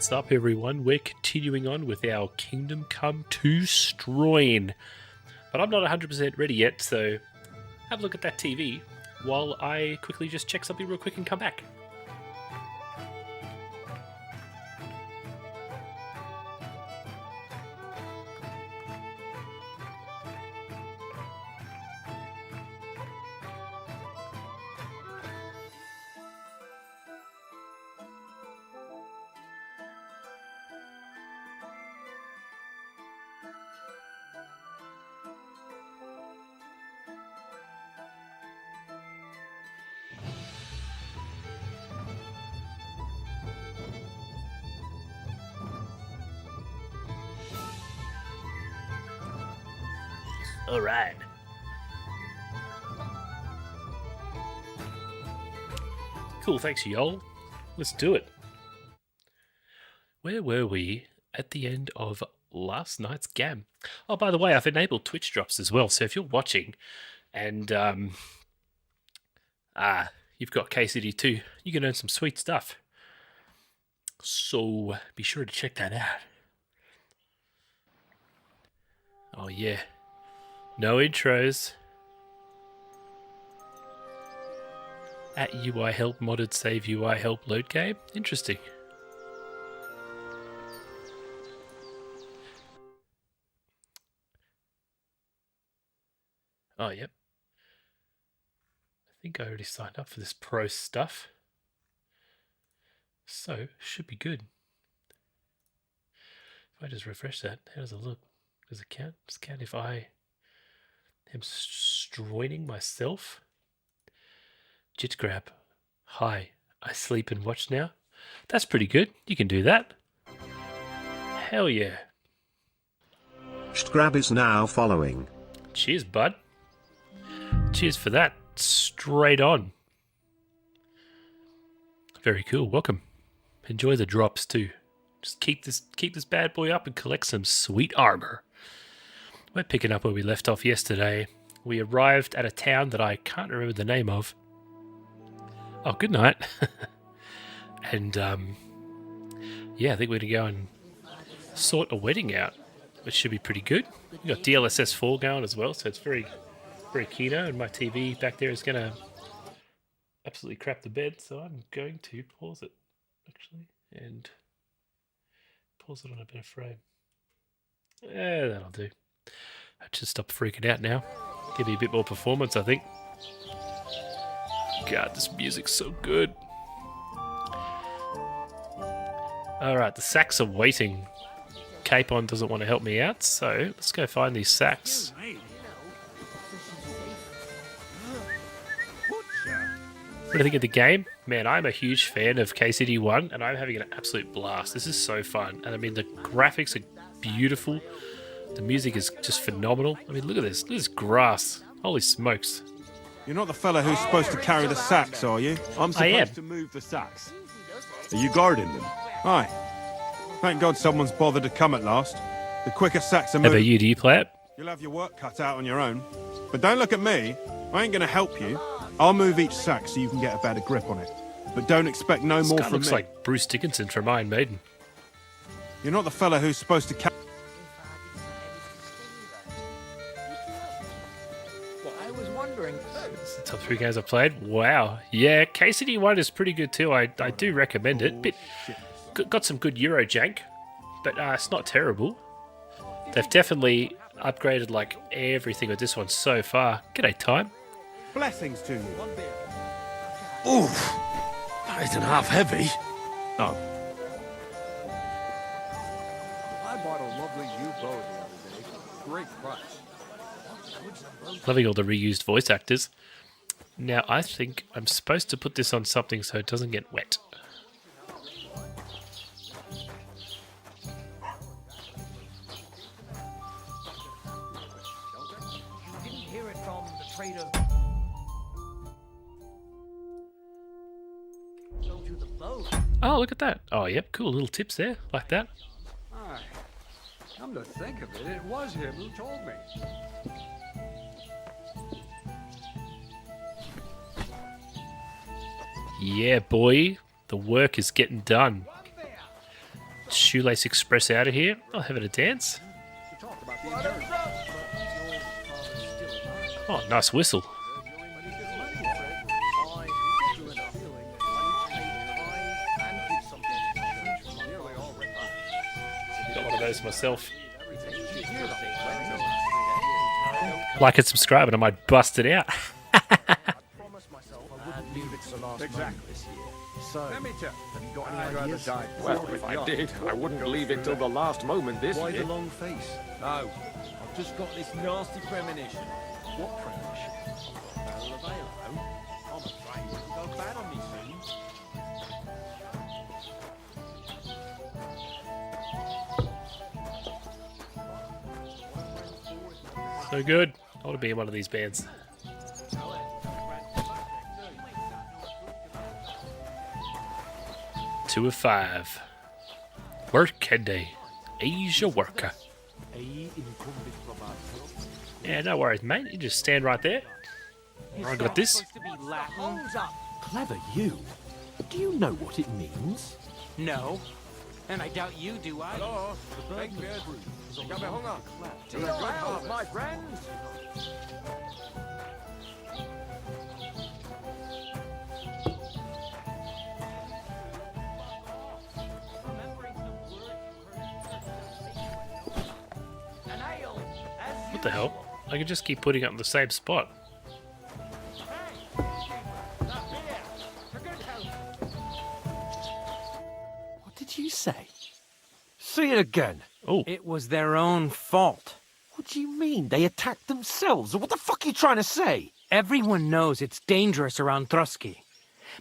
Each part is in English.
What's up, everyone? We're continuing on with our Kingdom Come to Stroin. But I'm not 100% ready yet, so have a look at that TV while I quickly just check something real quick and come back. Alright. Cool, thanks, y'all. Let's do it. Where were we at the end of last night's game? Oh, by the way, I've enabled Twitch drops as well, so if you're watching and you've got KCD2, you can earn some sweet stuff. So be sure to check that out. Oh yeah. No intros. At UI help modded save UI help load game. Interesting. Oh yep. I think I already signed up for this pro stuff. So should be good. If I just refresh that, how does it look? Does it count? Does it count if I am stroining myself? Jit grab. Hi, I sleep and watch now. That's pretty good. You can do that. Hell yeah. Grab is now following. Cheers, bud. Cheers for that. Straight on. Very cool. Welcome. Enjoy the drops too. Just keep this bad boy up and collect some sweet armor. We're picking up where we left off yesterday. We arrived at a town that I can't remember the name of. Oh, good night. And yeah, I think we're gonna go and sort a wedding out, which should be pretty good. We got DLSS 4 going as well, so it's very, very kino. And my TV back there is gonna absolutely crap the bed, so I'm going to pause it actually and pause it on a better frame. Yeah, that'll do. I should stop freaking out now. Give me a bit more performance, I think. God, this music's so good. Alright, the sacks are waiting. Capon doesn't want to help me out, so let's go find these sacks. What do you think of the game? Man, I'm a huge fan of KCD1 and I'm having an absolute blast. This is so fun. And I mean, the graphics are beautiful. The music is just phenomenal. I mean, look at this. Look at this grass. Holy smokes. You're not the fella who's supposed to carry the sacks, are you? I'm supposed to move the sacks. Are you guarding them? Aye. Thank God someone's bothered to come at last. The quicker sacks are How about moved, you? Do you play it? you'll have your work cut out on your own. But don't look at me. I ain't gonna help you. I'll move each sack so you can get a better grip on it. But don't expect no This more guy from looks me. like Bruce Dickinson from Iron Maiden. You're not the fella who's supposed to carry... I was wondering. It's the top 3 games I've played. Wow. Yeah, KCD1 is pretty good too. I do recommend it. Got some good Euro jank, but it's not terrible. They've definitely upgraded like everything with this one so far. G'day, Time. Blessings to you. Oof, that isn't half heavy. Oh. I bought a lovely U-boat the other day. Great price. Loving all the reused voice actors. Now, I think I'm supposed to put this on something so it doesn't get wet. Didn't hear it from the trader. Go to the boat. Oh, look at that. Oh, yep, cool little tips there, like that. Aye. Come to think of it, it was him who told me. Yeah, boy, the work is getting done. Shoelace Express out of here. I'll have it a dance. To talk about the inheritance. Oh, nice whistle. Got one of those myself. Like and subscribe and I might bust it out. Promised myself I wouldn't leave it to the last Exactly. moment this year. So, Let me tell have you got I'd any rather ideas? die. Well, if I did, I wouldn't leave it till the last moment this Why the year. long face? No, I've just got this nasty premonition. What premonition? Battle of Halo. I'm afraid it'll go bad on me soon. So good. I want to be in one of these bands. 2 of 5. Workaday. Asia worker. Yeah, no worries, mate. You just stand right there. I got this. Clever you. Do you know what it means? No. And I doubt you do either. My friends. What the hell? I can just keep putting up in the same spot. What did you say? Say it again. Oh, It was their own fault. What do you mean? They attacked themselves? What the fuck are you trying to say? Everyone knows it's dangerous around Trotsky.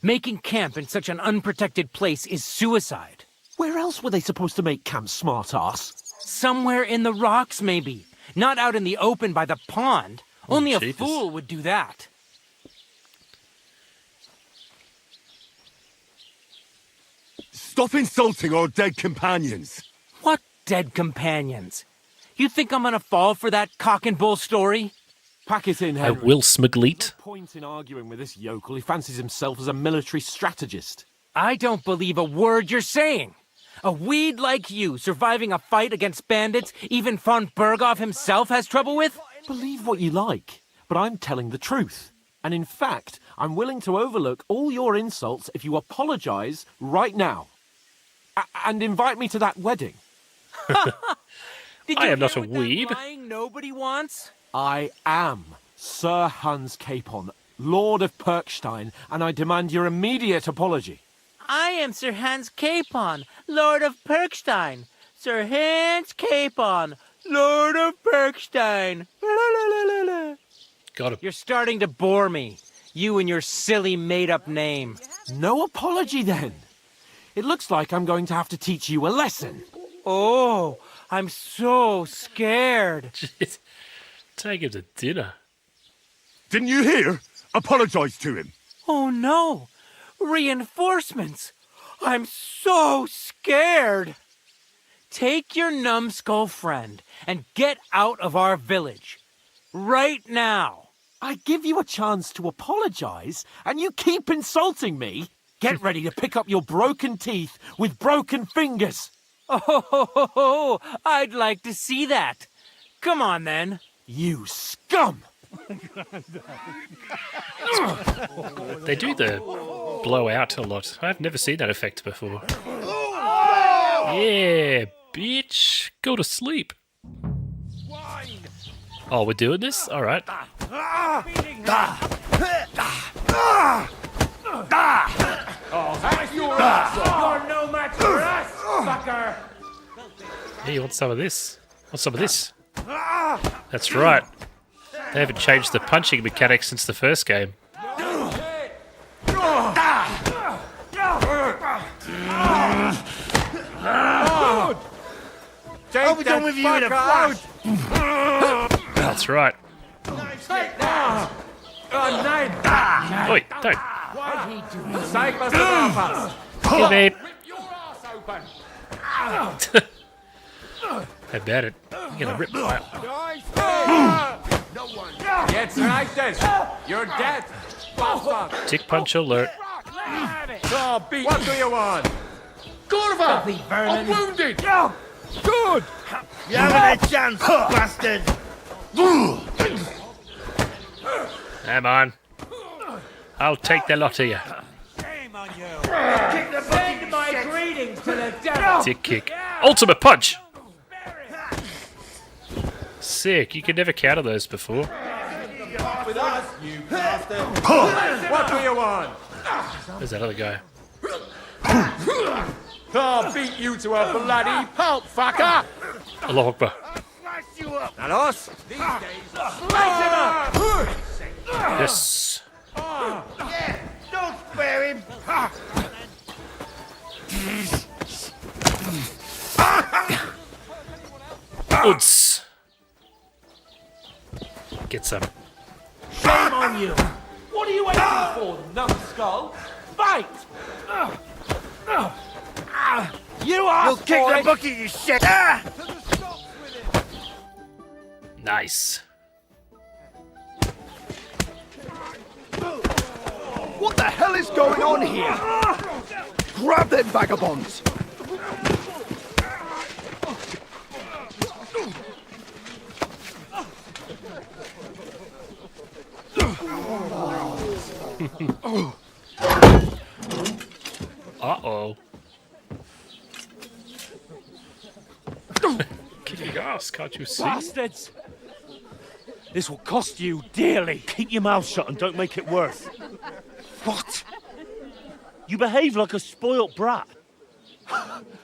Making camp in such an unprotected place is suicide. Where else were they supposed to make camp, smart-ass? Somewhere in the rocks, maybe. Not out in the open by the pond. Only a jeepers. fool would do that. Stop insulting our dead companions. What dead companions? You think I'm gonna fall for that cock and bull story? Pack it in, I Henry. will Smuggleet. No point in arguing with this yokel. He fancies himself as a military strategist. I don't believe a word you're saying. A weed like you surviving a fight against bandits even von Berghoff himself has trouble with? Believe what you like, but I'm telling the truth. And in fact, I'm willing to overlook all your insults if you apologize right now. And invite me to that wedding. Did I you am not hear a what that weeb. lying nobody wants? I am Sir Hans Capon, Lord of Perkstein, and I demand your immediate apology. I am Sir Hans Capon, Lord of Perkstein. Sir Hans Capon, Lord of Perkstein. Got him. You're starting to bore me. You and your silly made-up name. No apology then. It looks like I'm going to have to teach you a lesson. Oh, I'm so scared. Jeez. Take him to dinner. Didn't you hear? Apologise to him. Oh no! Reinforcements! I'm so scared! Take your numbskull friend and get out of our village. Right now! I give you a chance to apologize, and you keep insulting me. Get ready to pick up your broken teeth with broken fingers. Oh, I'd like to see that. Come on then. You scum! They do the blow out a lot. I've never seen that effect before. Yeah, bitch. Go to sleep. Oh, we're doing this? Alright. You're no match for us, fucker! Hey, you want some of this? Want some of this? That's right. They haven't changed the punching mechanics since the first game. I'll be done with you in a flash. That's right. Oi, don't. Here, babe. How about it? You're gonna rip my... Get right then. You're dead. Bastard. Tick punch alert. Oh, beat. What do you want? Gorva! I'm wounded! Good! You haven't a chance, bastard! Come on. I'll take the lot of you. Send my greetings to the devil! Tick kick. Ultimate punch! Sick. You could never counter those before. With us, you bastard! What do you want? There's that other guy. I'll beat you to a bloody pulp, fucker! Allah Akbar. And us? These days, slice him up! Yes. Yeah, don't spare him! Uds. get some. Shame on you! What are you waiting for, numbskull? Fight! You asked You'll kick for the it! bucket, you shit! Ah! Nice. What the hell is going on here? Grab them vagabonds! Uh-oh. Kicking ass, can't you see? Bastards! This will cost you dearly. Keep your mouth shut and don't make it worse. What? You behave like a spoilt brat.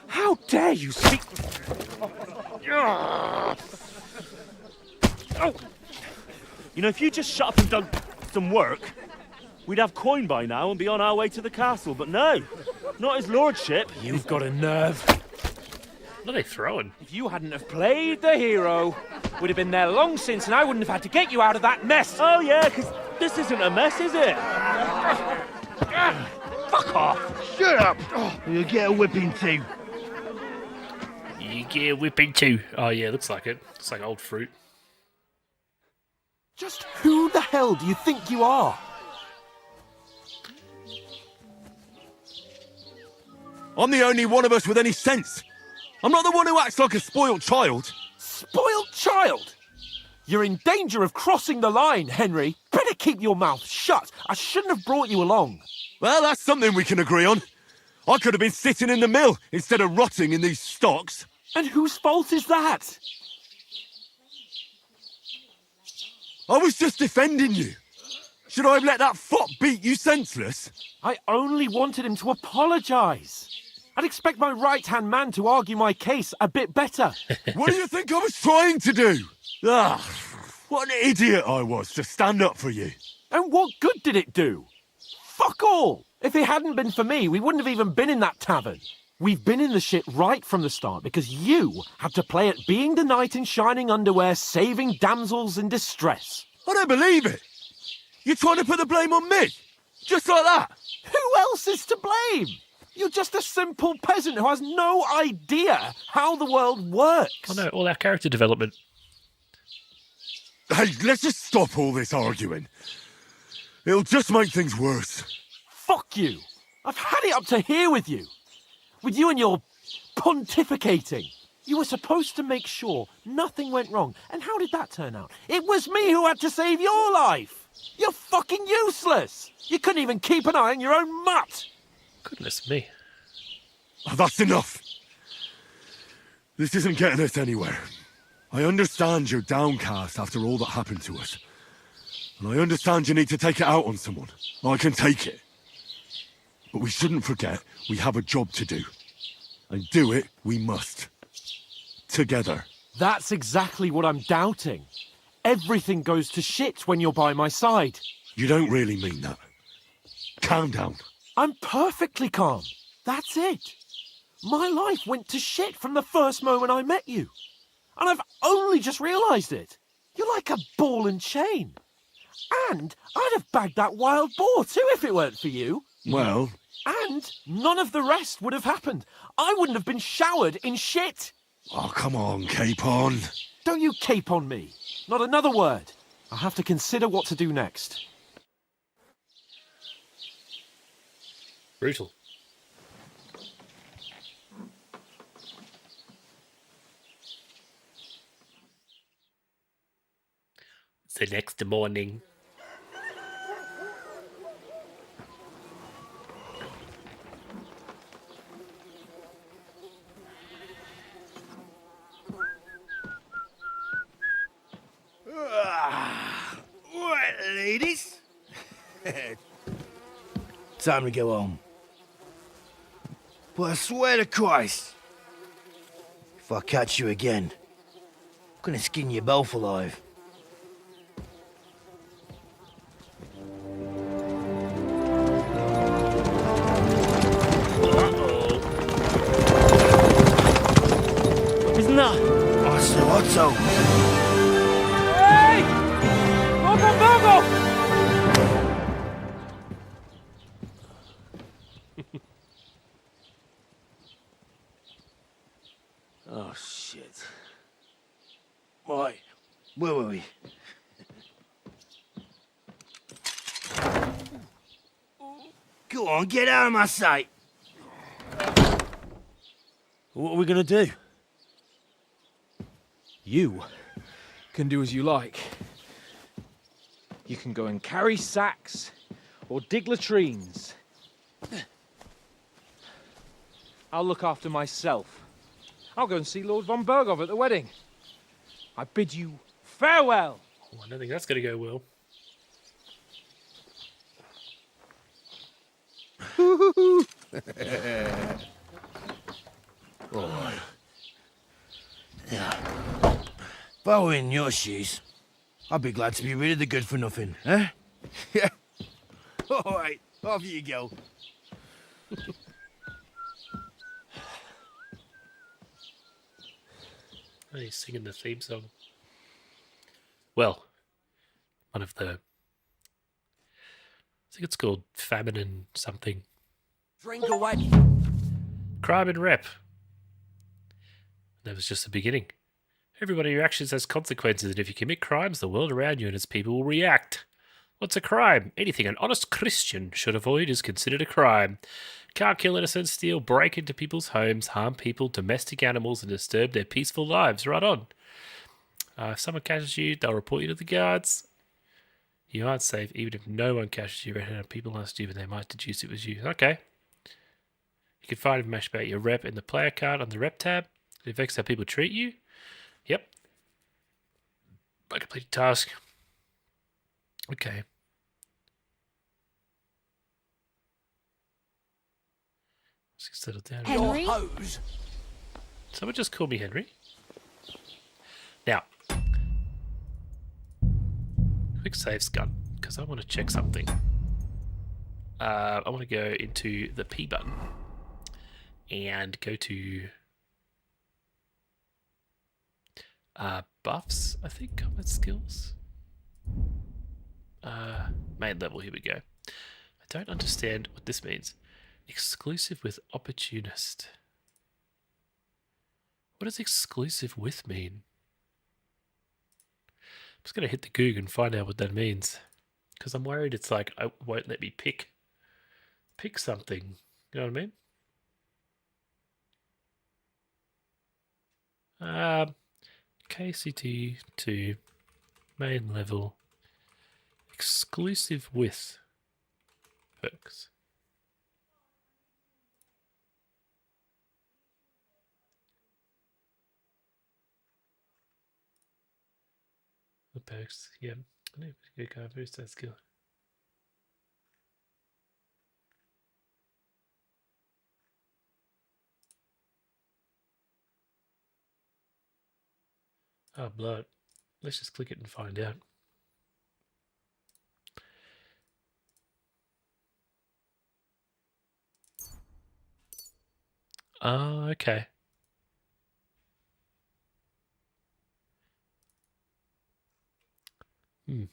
How dare you speak... Oh. You know, if you just shut up and done some work, we'd have coin by now and be on our way to the castle, but no, not his lordship. You've got a nerve. What are they throwing? If you hadn't have played the hero, we'd have been there long since and I wouldn't have had to get you out of that mess. Oh yeah, because this isn't a mess, is it? Fuck off! Shut up! You'll get a whipping too. You get a whipping too. Oh yeah, looks like it. Looks like old fruit. Just who the hell do you think you are? I'm the only one of us with any sense. I'm not the one who acts like a spoiled child. Spoiled child? You're in danger of crossing the line, Henry. Better keep your mouth shut. I shouldn't have brought you along. Well, that's something we can agree on. I could have been sitting in the mill instead of rotting in these stocks. And whose fault is that? I was just defending you. Should I have let that fop beat you senseless? I only wanted him to apologise. I'd expect my right-hand man to argue my case a bit better. What do you think I was trying to do? Ah, what an idiot I was to stand up for you. And what good did it do? Fuck all! If it hadn't been for me, we wouldn't have even been in that tavern. We've been in the shit right from the start because you had to play at being the knight in shining underwear, saving damsels in distress. I don't believe it. You're trying to put the blame on me? Just like that? Who else is to blame? You're just a simple peasant who has no idea how the world works. Oh no, all our character development. Hey, let's just stop all this arguing. It'll just make things worse. Fuck you. I've had it up to here with you. With you and your pontificating. You were supposed to make sure nothing went wrong. And how did that turn out? It was me who had to save your life. You're fucking useless. You couldn't even keep an eye on your own mutt. Goodness me. Oh, that's enough. This isn't getting us anywhere. I understand you're downcast after all that happened to us. And I understand you need to take it out on someone. I can take it. But we shouldn't forget we have a job to do. And do it we must. Together. That's exactly what I'm doubting. Everything goes to shit when you're by my side. You don't really mean that. Calm down. I'm perfectly calm. That's it. My life went to shit from the first moment I met you. And I've only just realised it. You're like a ball and chain. And I'd have bagged that wild boar too if it weren't for you. Well... And none of the rest would have happened. I wouldn't have been showered in shit. Oh, come on, Capon. Don't you cape on me. Not another word. I'll have to consider what to do next. Brutal. The next morning. Right, ladies. Time to go home. But I swear to Christ, if I catch you again, I'm gonna skin you both alive. Isn't that? Otto, Otto. Hey! Wait. Go on, get out of my sight. What are we gonna do? You can do as you like. You can go and carry sacks or dig latrines. I'll look after myself. I'll go and see Lord von Bergov at the wedding. I bid you farewell. Oh, I don't think that's going to go well. If I were in your shoes, I'd be glad to be rid of the good for nothing, eh? Yeah. All right, off you go. Oh, he's singing the theme song. Well, one of the... I think it's called Famine and something. Drink away. Crime and rep. That was just the beginning. Everybody, your actions has consequences, and if you commit crimes, the world around you and its people will react. What's a crime? Anything an honest Christian should avoid is considered a crime. Can't kill innocents, steal, break into people's homes, harm people, domestic animals, and disturb their peaceful lives. Right on. If someone catches you, they'll report you to the guards. You aren't safe, even if no one catches you red-handed. People aren't stupid, they might deduce it was you. Okay. You can find information about your rep in the player card on the rep tab. It affects how people treat you. Yep. I completed task. Okay. Let's settle down. Henry? Someone just call me Henry. Now, quick save scan, because I want to check something. I want to go into the P button and go to buffs, I think, combat skills. Main level, here we go. I don't understand what this means. Exclusive with opportunist. What does exclusive with mean? I'm just going to hit the Google and find out what that means. Because I'm worried it's like, it won't let me pick something. You know what I mean? KCT to main level. Exclusive with perks. The perks, yeah. I need to go boost that skill. Oh, blood. Let's just click it and find out. Oh, okay.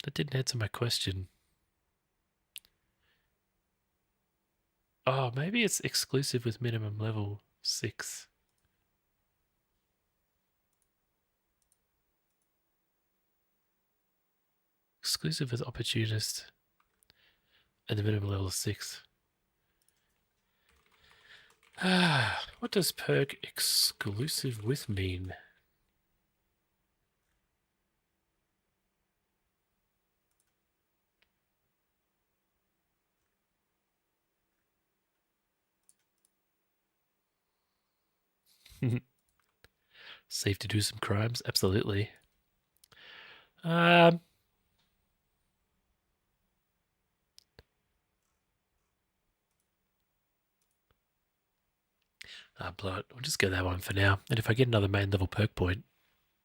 That didn't answer my question. Oh, maybe it's exclusive with minimum level 6. Exclusive with opportunist and the minimum level is 6. What does perk exclusive with mean? Safe to do some crimes? Absolutely. Blood. We'll just go that one for now. And if I get another main level perk point,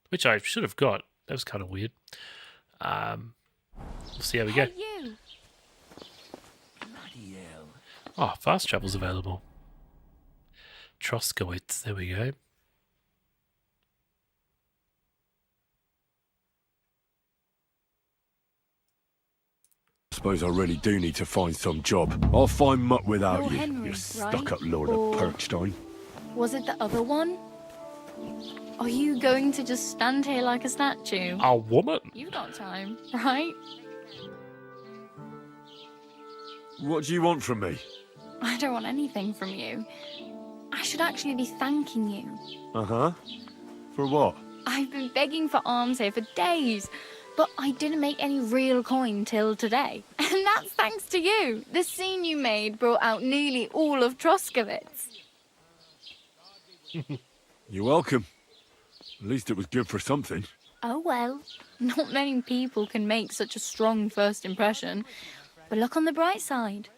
which I should have got, that was kind of weird. We'll see how we go. You. Bloody hell. Oh, fast travel's available. Troskoitz, there we go. Suppose I really do need to find some job. I'll find mutt without You're you. Henry, You right? stuck-up Lord Or- of Perkstein. Was it the other one? Are you going to just stand here like a statue? A woman? You've got time, right? What do you want from me? I don't want anything from you. I should actually be thanking you. Uh-huh. For what? I've been begging for alms here for days, but I didn't make any real coin till today. And that's thanks to you. The scene you made brought out nearly all of Troskowitz. You're welcome. At least it was good for something. Oh well, not many people can make such a strong first impression. But look on the bright side.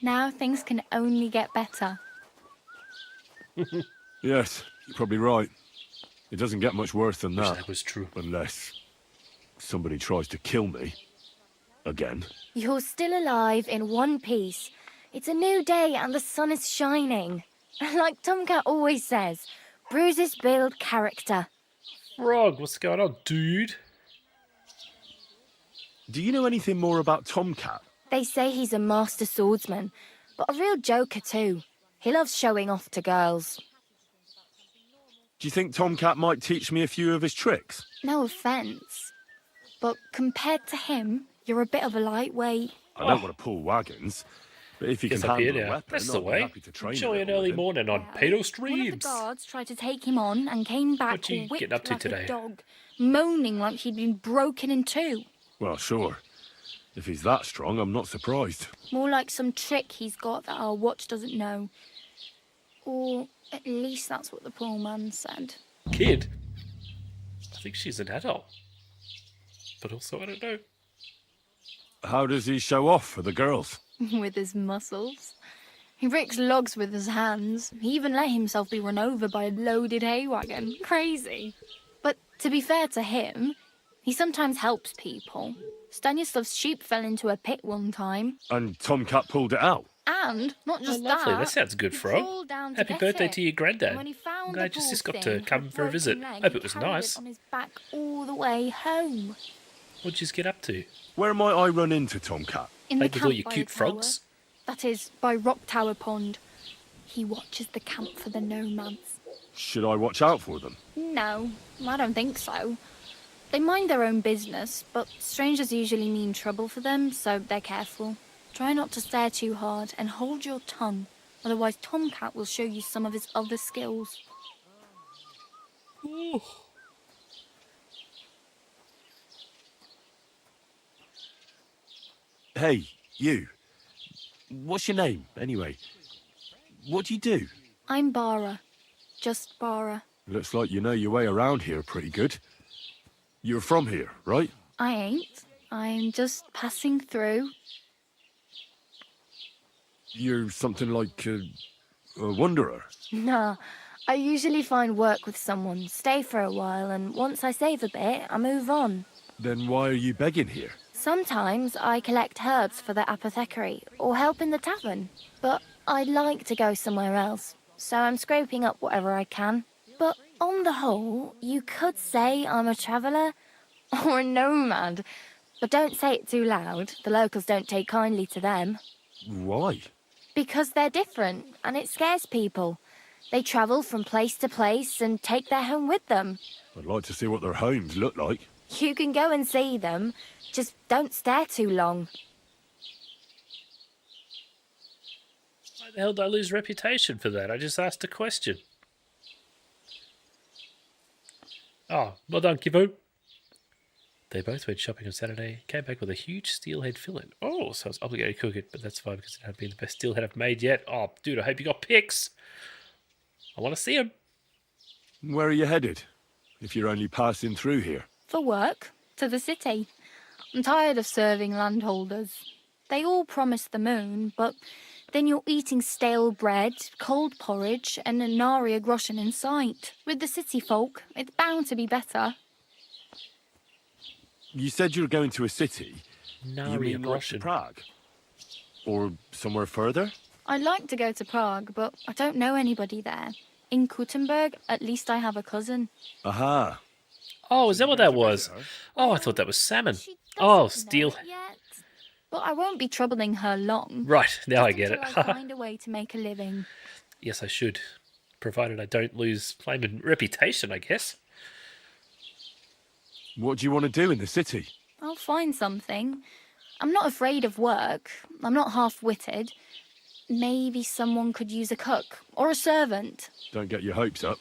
Now things can only get better. Yes, you're probably right. It doesn't get much worse than Wish that. that was true. Unless somebody tries to kill me. Again. You're still alive in one piece. It's a new day and the sun is shining. Like Tomcat always says, bruises build character. Frog, what's going on, dude? Do you know anything more about Tomcat? They say he's a master swordsman, but a real joker too. He loves showing off to girls. Do you think Tomcat might teach me a few of his tricks? No offence, but compared to him, you're a bit of a lightweight. I don't want to pull wagons, but if you Guess can I'm here handle a now. weapon, That's the I'll be way. happy to train Enjoy you an a early little. morning on Pato One of the Streams. guards tried to take him on and came back What you whipped getting up to like today? a dog, moaning like he'd been broken in two. Well, sure. If he's that strong, I'm not surprised. More like some trick he's got that our watch doesn't know. Or at least that's what the poor man said. Kid? I think she's an adult. But also, I don't know. How does he show off for the girls? With his muscles. He ricks logs with his hands. He even let himself be run over by a loaded hay wagon. Crazy. But to be fair to him, he sometimes helps people. Stanislav's sheep fell into a pit one time. And Tomcat pulled it out. And not just Lovely, that that. sounds good, he Frog. crawled down to Happy get birthday it. to your granddad. And when he found I'm the glad your poor sis got to thing, come with for a broken visit. leg, Hope he it was carried nice. on his back all the way home. What'd you get up to? Where might I run into Tomcat? In the Played with all camp your by cute the tower. frogs? That is, by Rock Tower Pond. He watches the camp for the nomads. Should I watch out for them? No, I don't think so. They mind their own business, but strangers usually mean trouble for them, so they're careful. Try not to stare too hard and hold your tongue, otherwise Tomcat will show you some of his other skills. Hey, you. What's your name, anyway? What do you do? I'm Bara. Just Bara. Looks like you know your way around here pretty good. You're from here, right? I ain't. I'm just passing through. You're something like a wanderer. Nah, I usually find work with someone, stay for a while, and once I save a bit, I move on. Then why are you begging here? Sometimes I collect herbs for the apothecary or help in the tavern, but I'd like to go somewhere else, so I'm scraping up whatever I can. But on the whole, you could say I'm a traveller or a nomad, but don't say it too loud. The locals don't take kindly to them. Why? Because they're different, and it scares people. They travel from place to place and take their home with them. I'd like to see what their homes look like. You can go and see them, just don't stare too long. Why the hell did I lose reputation for that? I just asked a question. Oh, well done, Kivu. They both went shopping on Saturday, came back with a huge steelhead fillet. Oh, so I was obligated to cook it, but that's fine because it had been the best steelhead I've made yet. Oh, dude, I hope you got pics. I want to see them. Where are you headed? If you're only passing through here. For work, to the city. I'm tired of serving landholders. They all promise the moon, but then you're eating stale bread, cold porridge, and a nary groschen in sight. With the city folk, it's bound to be better. You said you were going to a city. Nary You mean like Russian. Prague? Or somewhere further? I'd like to go to Prague, but I don't know anybody there. In Kuttenberg, at least I have a cousin. Aha. Oh, is that what that was? Oh, I thought that was salmon. She Oh, doesn't know steel. it yet. But I won't be troubling her long. Right, now I Just get it. until I find a way to make a living. Yes, I should. provided I don't lose flaming reputation, I guess. What do you want to do in the city? I'll find something. I'm not afraid of work. I'm not half-witted. Maybe someone could use a cook or a servant. Don't get your hopes up.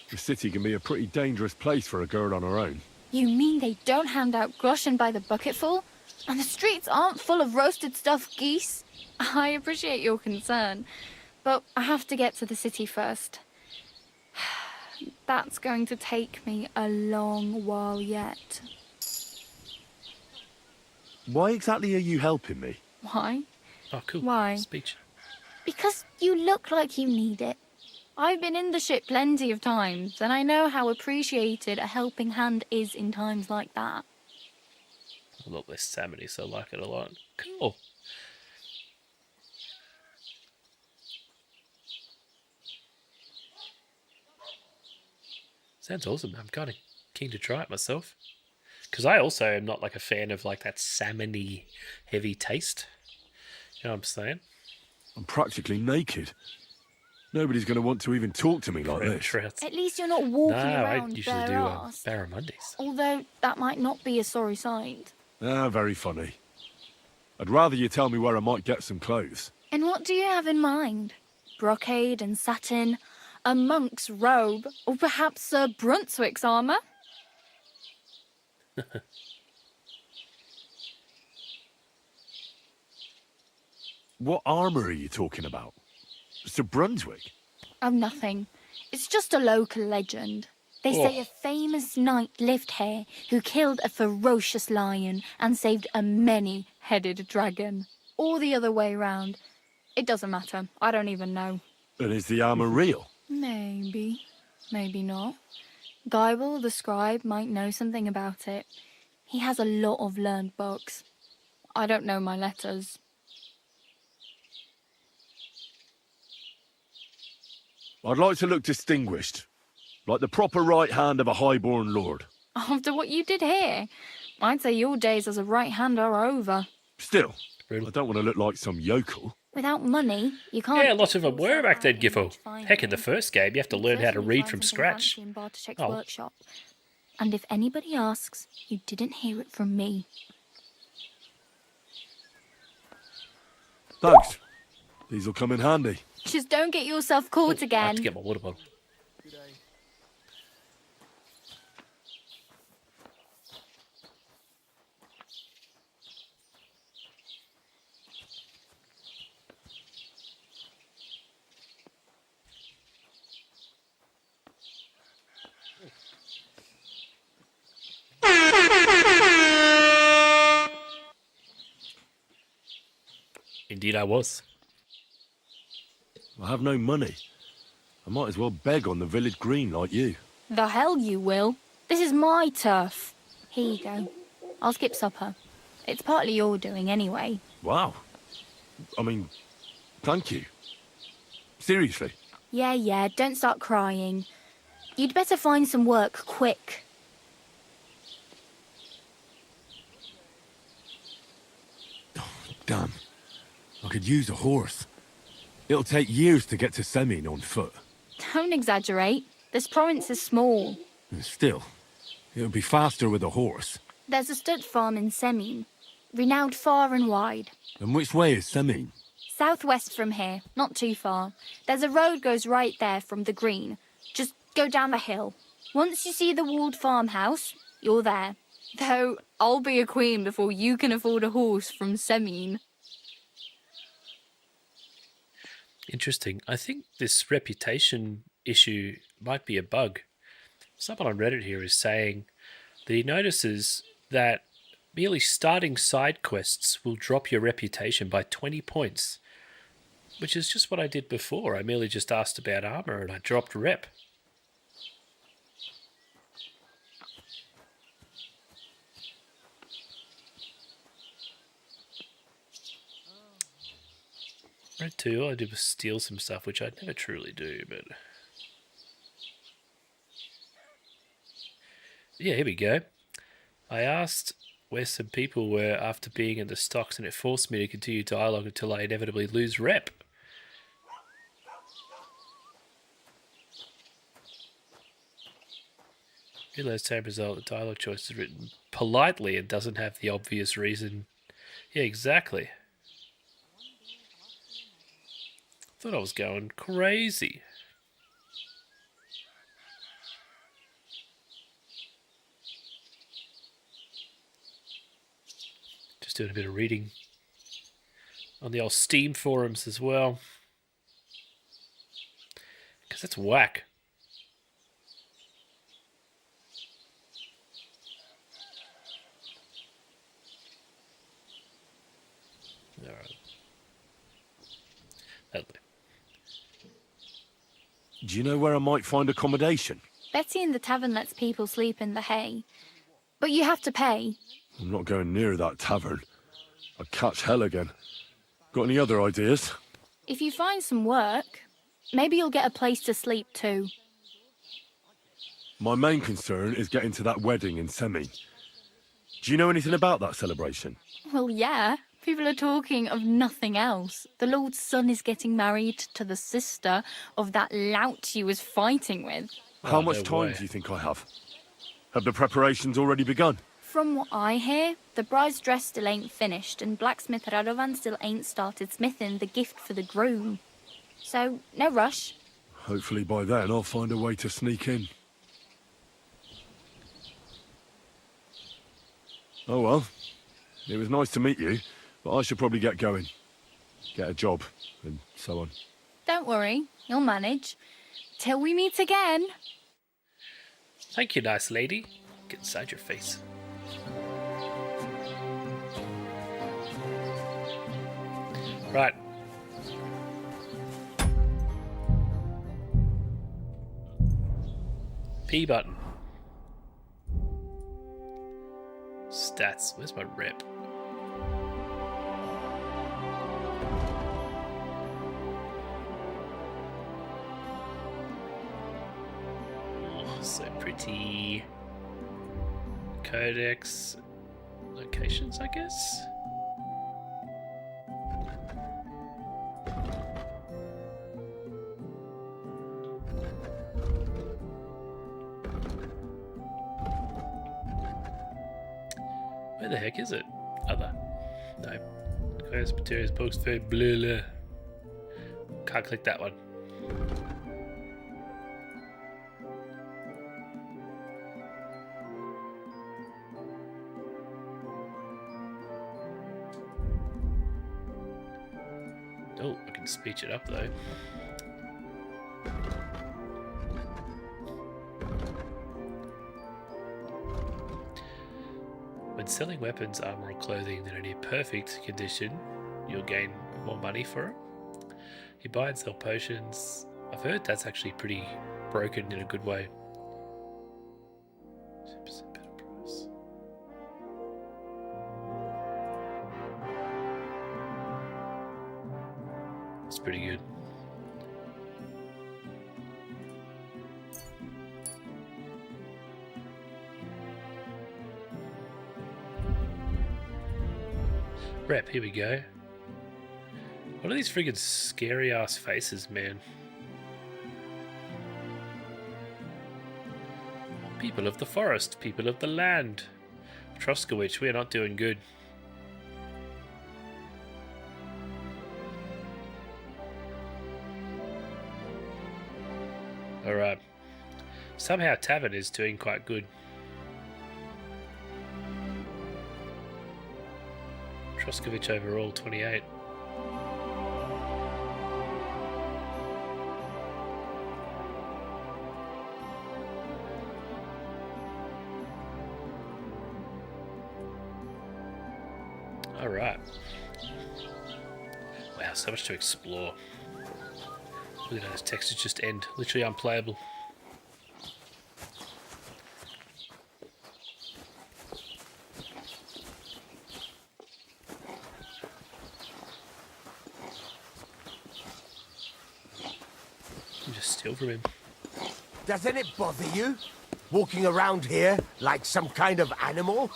The city can be a pretty dangerous place for a girl on her own. You mean they don't hand out groschen by the bucketful? And the streets aren't full of roasted stuffed geese? I appreciate your concern, but I have to get to the city first. That's going to take me a long while yet. Why exactly are you helping me? Why? Oh, cool. Why? Speech. Because you look like you need it. I've been in the ship plenty of times, and I know how appreciated a helping hand is in times like that. Look, this salmon, so I like it a lot. Cool. Sounds awesome. I'm kind of keen to try it myself. Because I also am not like a fan of like that salmon-y heavy taste. You know what I'm saying? I'm practically naked. Nobody's going to want to even talk to me like this. Trouts. At least you're not walking No, I around usually bare do arse. barramundies. Although that might not be a sorry sight. Ah, very funny. I'd rather you tell me where I might get some clothes. And what do you have in mind? Brocade and satin, a monk's robe, or perhaps Sir Brunswick's armour? What armour are you talking about? Sir Brunswick? Oh, nothing. It's just a local legend. They say a famous knight lived here who killed a ferocious lion and saved a many-headed dragon. Or the other way round. It doesn't matter. I don't even know. And is the armour real? Maybe. Maybe not. Geibel, the scribe, might know something about it. He has a lot of learned books. I don't know my letters. I'd like to look distinguished. Like the proper right hand of a highborn lord. After what you did here, I'd say your days as a right hand are over. Still, I don't want to look like some yokel. Without money, you can't... Yeah, lots of them were back then, Giffo. find Heck, in the them. first game, you have to learn how to Certainly read find from something scratch. fancy in Bartoszek's Oh. workshop. And if anybody asks, you didn't hear it from me. Thanks. These'll come in handy. Just don't get yourself caught I again. have to get my water bottle. Indeed I was. I have no money. I might as well beg on the village green like you. The hell you will. This is my turf. Here you go. I'll skip supper. It's partly your doing anyway. Wow. I mean, thank you. Seriously. Yeah, don't start crying. You'd better find some work quick. Damn. I could use a horse. It'll take years to get to Semin on foot. Don't exaggerate. This province is small. Still, it'll be faster with a horse. There's a stud farm in Semin, renowned far and wide. And which way is Semin? Southwest from here, not too far. There's a road goes right there from the green. Just go down the hill. Once you see the walled farmhouse, you're there. Though, I'll be a queen before you can afford a horse from Semin. Interesting. I think this reputation issue might be a bug. Someone on Reddit here is saying that he notices that merely starting side quests will drop your reputation by 20 points, which is just what I did before. I merely just asked about armor and I dropped rep. Red 2, all I did was steal some stuff, which I'd never truly do, but... Yeah, here we go. I asked where some people were after being in the stocks, and it forced me to continue dialogue until I inevitably lose rep. Realize same result. The dialogue choice is written politely and doesn't have the obvious reason. Yeah, exactly. Thought I was going crazy. Just doing a bit of reading on the old Steam forums as well. Because that's whack. Alright. That'll do. Do you know where I might find accommodation? Betty in the tavern lets people sleep in the hay. But you have to pay. I'm not going near that tavern. I'd catch hell again. Got any other ideas? If you find some work, maybe you'll get a place to sleep too. My main concern is getting to that wedding in Semi. Do you know anything about that celebration? Well, yeah. People are talking of nothing else. The Lord's son is getting married to the sister of that lout he was fighting with. How much time do you think I have? Have the preparations already begun? From what I hear, the bride's dress still ain't finished, and blacksmith Radovan still ain't started smithing the gift for the groom. So, no rush. Hopefully by then I'll find a way to sneak in. Oh well, it was nice to meet you, but I should probably get going. Get a job, and so on. Don't worry, you'll manage. Till we meet again. Thank you, nice lady. Get inside your face. Right. P button. Stats. Where's my rep? Oh, so pretty. Codex. Locations, I guess? Where the heck is it? Other. No. Quest materials, books, food, blah, blah. Can't click that one. Oh, I can speech it up though. When selling weapons, armor, or clothing that are in perfect condition, you'll gain more money for it. You buy and sell potions. I've heard that's actually pretty broken in a good way. 10% better price. That's pretty good. Rep, here we go. What are these friggin' scary ass faces, man? People of the forest, people of the land. Troskowich, we are not doing good. Alright. Somehow Tavern is doing quite good. Troskowich overall, 28. Alright. Wow, so much to explore. Look at those textures just end. Literally unplayable. Just steal from him. Doesn't it bother you? Walking around here like some kind of animal?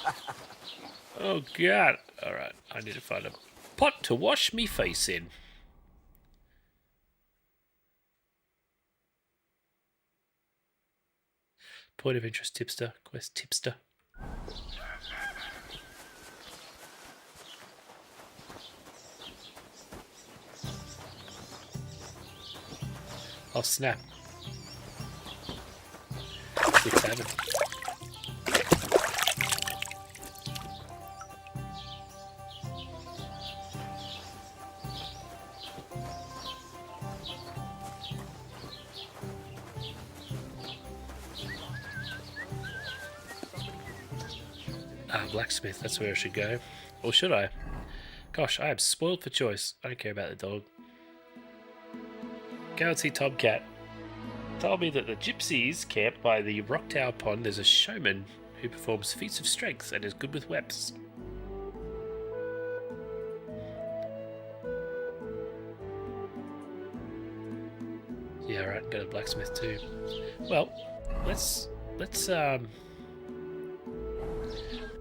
Oh god. Alright, I need to find a pot to wash me face in. Point of interest tipster. Quest tipster. Oh snap. 6-7. Blacksmith, that's where I should go. Or should I? Gosh, I am spoiled for choice. I don't care about the dog. Go and see Tomcat. Told me that the gypsies camp by the Rock Tower Pond. There's a showman who performs feats of strength and is good with weapons. Yeah, right, go to blacksmith too. Well, let's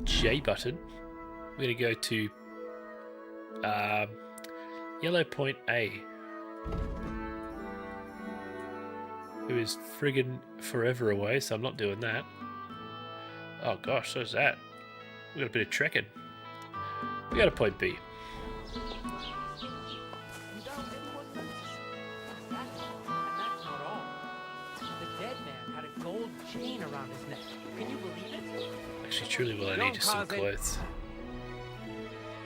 J button. We're gonna go to Yellow Point A, who is friggin' forever away, so I'm not doing that. Oh gosh, so's that. We got a bit of trekking. We got a Point B. Chain around his neck. Can you believe it? Actually, truly, what I need is some clothes.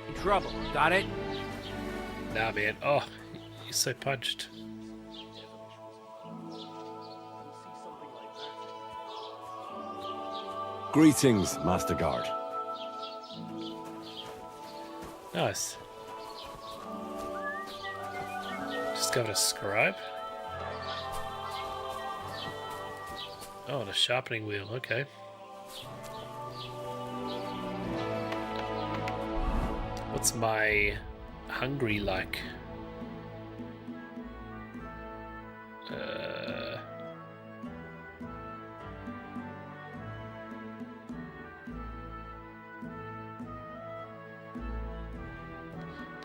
In trouble. Got it? Nah, man. Oh, he's so punched. Greetings, Master Guard. Nice. Discovered a scribe. Oh, and a sharpening wheel, okay. What's my hungry like?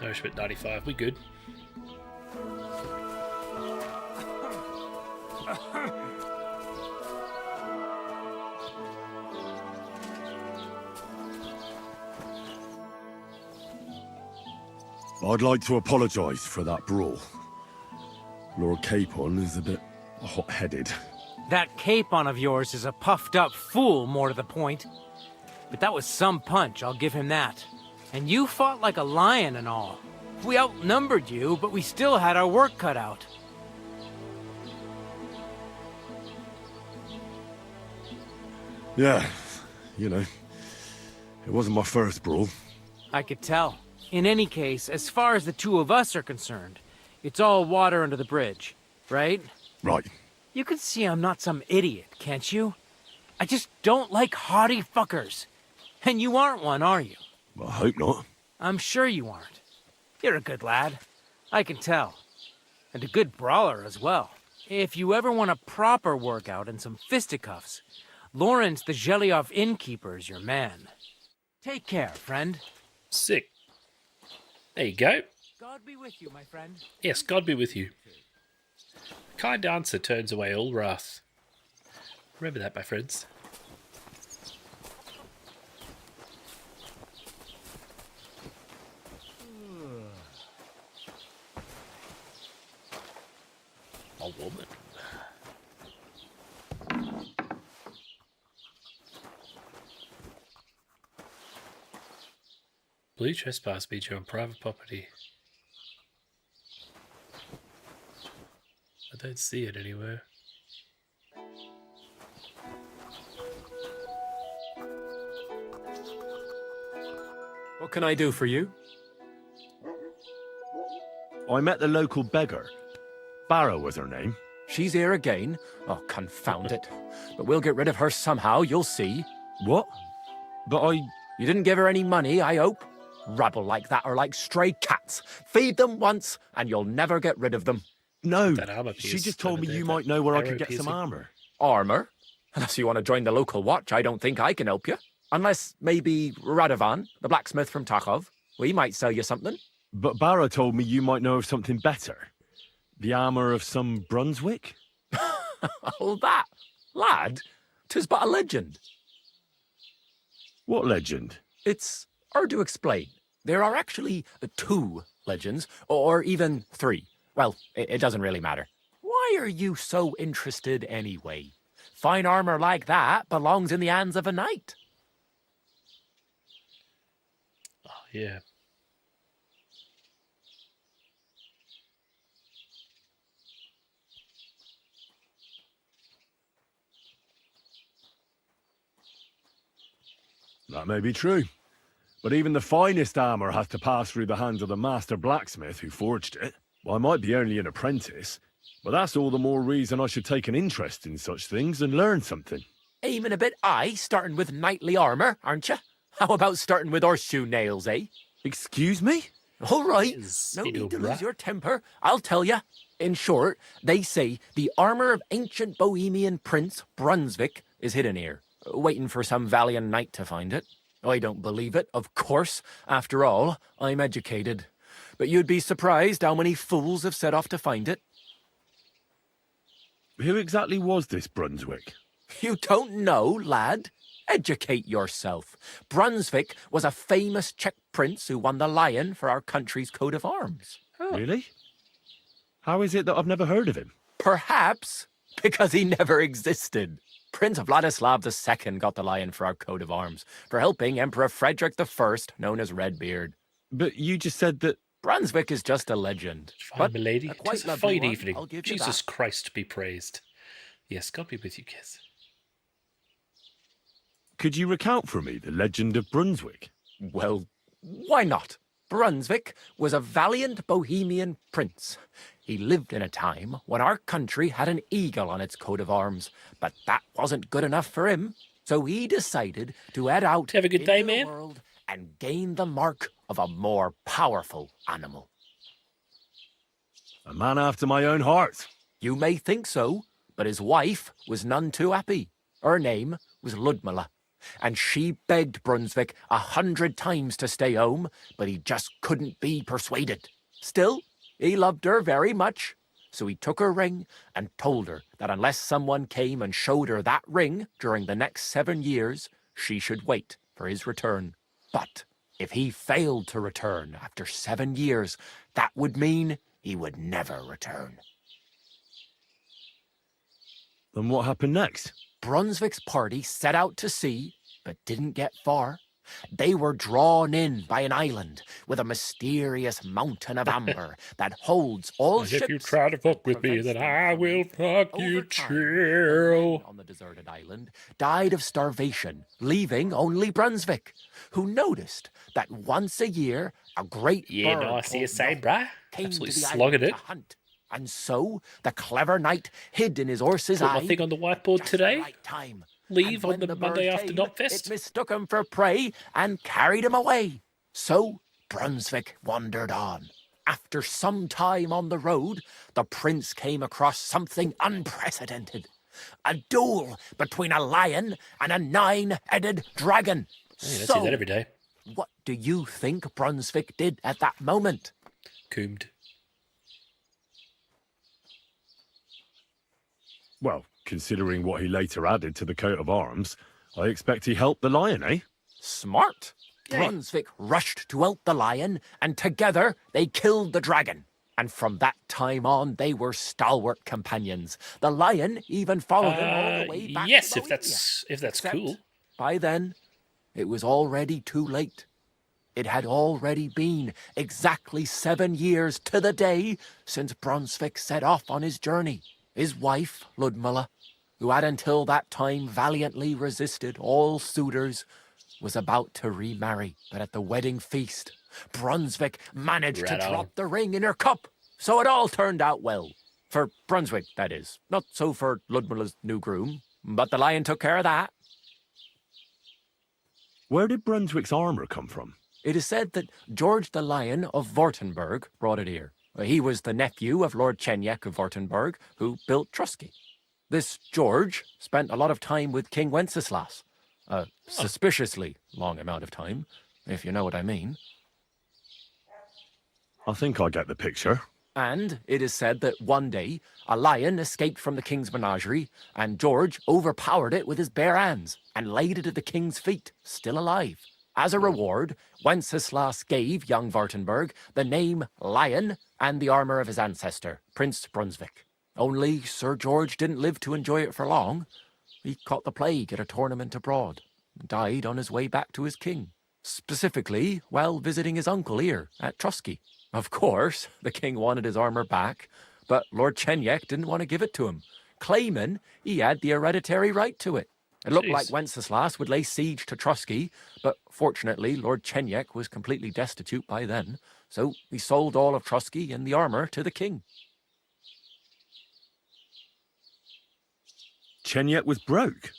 Nourishment 95, we good. I'd like to apologise for that brawl. Lord Capon is a bit hot-headed. That Capon of yours is a puffed-up fool, more to the point. But that was some punch, I'll give him that. And you fought like a lion and all. We outnumbered you, but we still had our work cut out. Yeah, you know, it wasn't my first brawl. I could tell. In any case, as far as the two of us are concerned, it's all water under the bridge, right? Right. You can see I'm not some idiot, can't you? I just don't like haughty fuckers. And you aren't one, are you? Well, I hope not. I'm sure you aren't. You're a good lad. I can tell. And a good brawler as well. If you ever want a proper workout and some fisticuffs, Lawrence the Gelioff innkeeper is your man. Take care, friend. Sick. There you go. God be with you, my friend. Yes, God be with you. A kind answer turns away all wrath. Remember that, my friends. A woman. Blue trespass feature on private property. I don't see it anywhere. What can I do for you? I met the local beggar. Barrow was her name. She's here again? Oh, confound it. But we'll get rid of her somehow, you'll see. What? But You didn't give her any money, I hope? Rabble like that are like stray cats. Feed them once, and you'll never get rid of them. No, That armor she piece just told me over there, you that might know where I arrow could get piercing. some armor. Armor? Unless you want to join the local watch, I don't think I can help you. Unless, maybe, Radovan, the blacksmith from Takhov. We might sell you something. But Barrow told me you might know of something better. The armor of some Brunswick? Oh, that? Lad? 'tis but a legend. What legend? It's hard to explain. There are actually 2 legends, or even 3. Well, it doesn't really matter. Why are you so interested anyway? Fine armor like that belongs in the hands of a knight. Oh, yeah. That may be true. But even the finest armor has to pass through the hands of the master blacksmith who forged it. Well, I might be only an apprentice, but that's all the more reason I should take an interest in such things and learn something. Aiming a bit high, starting with knightly armor, aren't you? How about starting with horseshoe nails, eh? Excuse me? All right, no need to lose your temper. I'll tell you. In short, they say the armor of ancient Bohemian Prince Brunswick is hidden here, waiting for some valiant knight to find it. I don't believe it, of course. After all, I'm educated. But you'd be surprised how many fools have set off to find it. Who exactly was this Brunswick? You don't know, lad? Educate yourself. Brunswick was a famous Czech prince who won the lion for our country's coat of arms. Really? How is it that I've never heard of him? Perhaps because he never existed. Prince Vladislav II got the lion for our coat of arms for helping Emperor Frederick I, known as Redbeard. But you just said that... Brunswick is just a legend. Fine, milady. It's a fine one, evening. I'll give you Jesus that. Christ be praised. Yes, God be with you, kiss. Could you recount for me the legend of Brunswick? Well, why not? Brunswick was a valiant Bohemian prince. He lived in a time when our country had an eagle on its coat of arms, but that wasn't good enough for him. So he decided to head out Have a good day, into the man. world and gain the mark of a more powerful animal. A man after my own heart. You may think so, but his wife was none too happy. Her name was Ludmilla, and she begged Brunswick 100 times to stay home, but he just couldn't be persuaded. Still, he loved her very much, so he took her ring and told her that unless someone came and showed her that ring during the next 7 years, she should wait for his return. But if he failed to return after 7 years, that would mean he would never return. Then what happened next? Brunswick's party set out to sea, but didn't get far. They were drawn in by an island with a mysterious mountain of amber that holds all And ships. if you try to fuck with me, then I will fuck you too. On the deserted island, died of starvation, leaving only Brunswick, who noticed that once a year a great Yeah, bird no, I see you called say, Knock bruh. came Absolutely to the slogging island it. to hunt. And so the clever knight hid in his horse's Put eye. my thing on the whiteboard just today. the right time. Leave And on when the bird Monday after came, Knotfest. It mistook him for prey and carried him away. So Brunswick wandered on. After some time on the road, the prince came across something unprecedented. A duel between a lion and a 9-headed dragon. Hey, I see that every day. What do you think Brunswick did at that moment? Coomed. Well, considering what he later added to the coat of arms, I expect he helped the lion, eh? Smart. Hey. Brunswick rushed to help the lion, and together they killed the dragon. And from that time on, they were stalwart companions. The lion even followed him all the way back Yes, to if that's Except cool. By then, it was already too late. It had already been exactly 7 years to the day since Brunswick set off on his journey. His wife, Ludmilla, who had until that time valiantly resisted all suitors, was about to remarry. But at the wedding feast, Brunswick managed to Right on. drop the ring in her cup. So it all turned out well. For Brunswick, that is. Not so for Ludmilla's new groom, but the lion took care of that. Where did Brunswick's armor come from? It is said that George the Lion of Württemberg brought it here. He was the nephew of Lord Chenyek of Württemberg, who built Trusky. This George spent a lot of time with King Wenceslas. A suspiciously long amount of time, if you know what I mean. I think I get the picture. And it is said that one day a lion escaped from the king's menagerie, and George overpowered it with his bare hands and laid it at the king's feet, still alive. As a reward, Wenceslas gave young Wartenberg the name Lion and the armour of his ancestor, Prince Brunswick. Only Sir George didn't live to enjoy it for long. He caught the plague at a tournament abroad and died on his way back to his king, specifically while visiting his uncle here at Trusky. Of course, the king wanted his armour back, but Lord Chenyek didn't want to give it to him, claiming he had the hereditary right to it. It looked like Wenceslas would lay siege to Trusky, but fortunately Lord Chenyek was completely destitute by then, so he sold all of Trusky and the armour to the king. Chenyek was broke?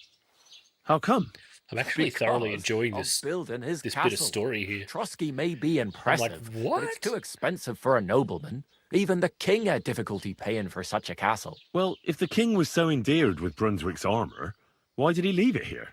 How come? I'm actually thoroughly enjoying this building his bit castle. of story here. Trusky may be impressive, I'm like, what? but it's too expensive for a nobleman. Even the king had difficulty paying for such a castle. Well, if the king was so endeared with Brunswick's armour, why did he leave it here?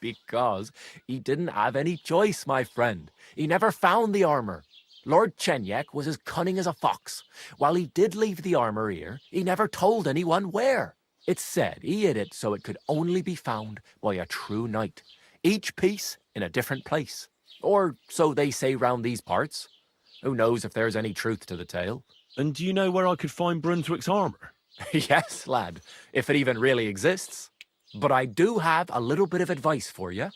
Because he didn't have any choice, my friend. He never found the armour. Lord Chenyek was as cunning as a fox. While he did leave the armour here, he never told anyone where. It's said he hid it so it could only be found by a true knight, each piece in a different place. Or so they say round these parts. Who knows if there's any truth to the tale? And do you know where I could find Brunswick's armour? Yes, lad, if it even really exists. But I do have a little bit of advice for you.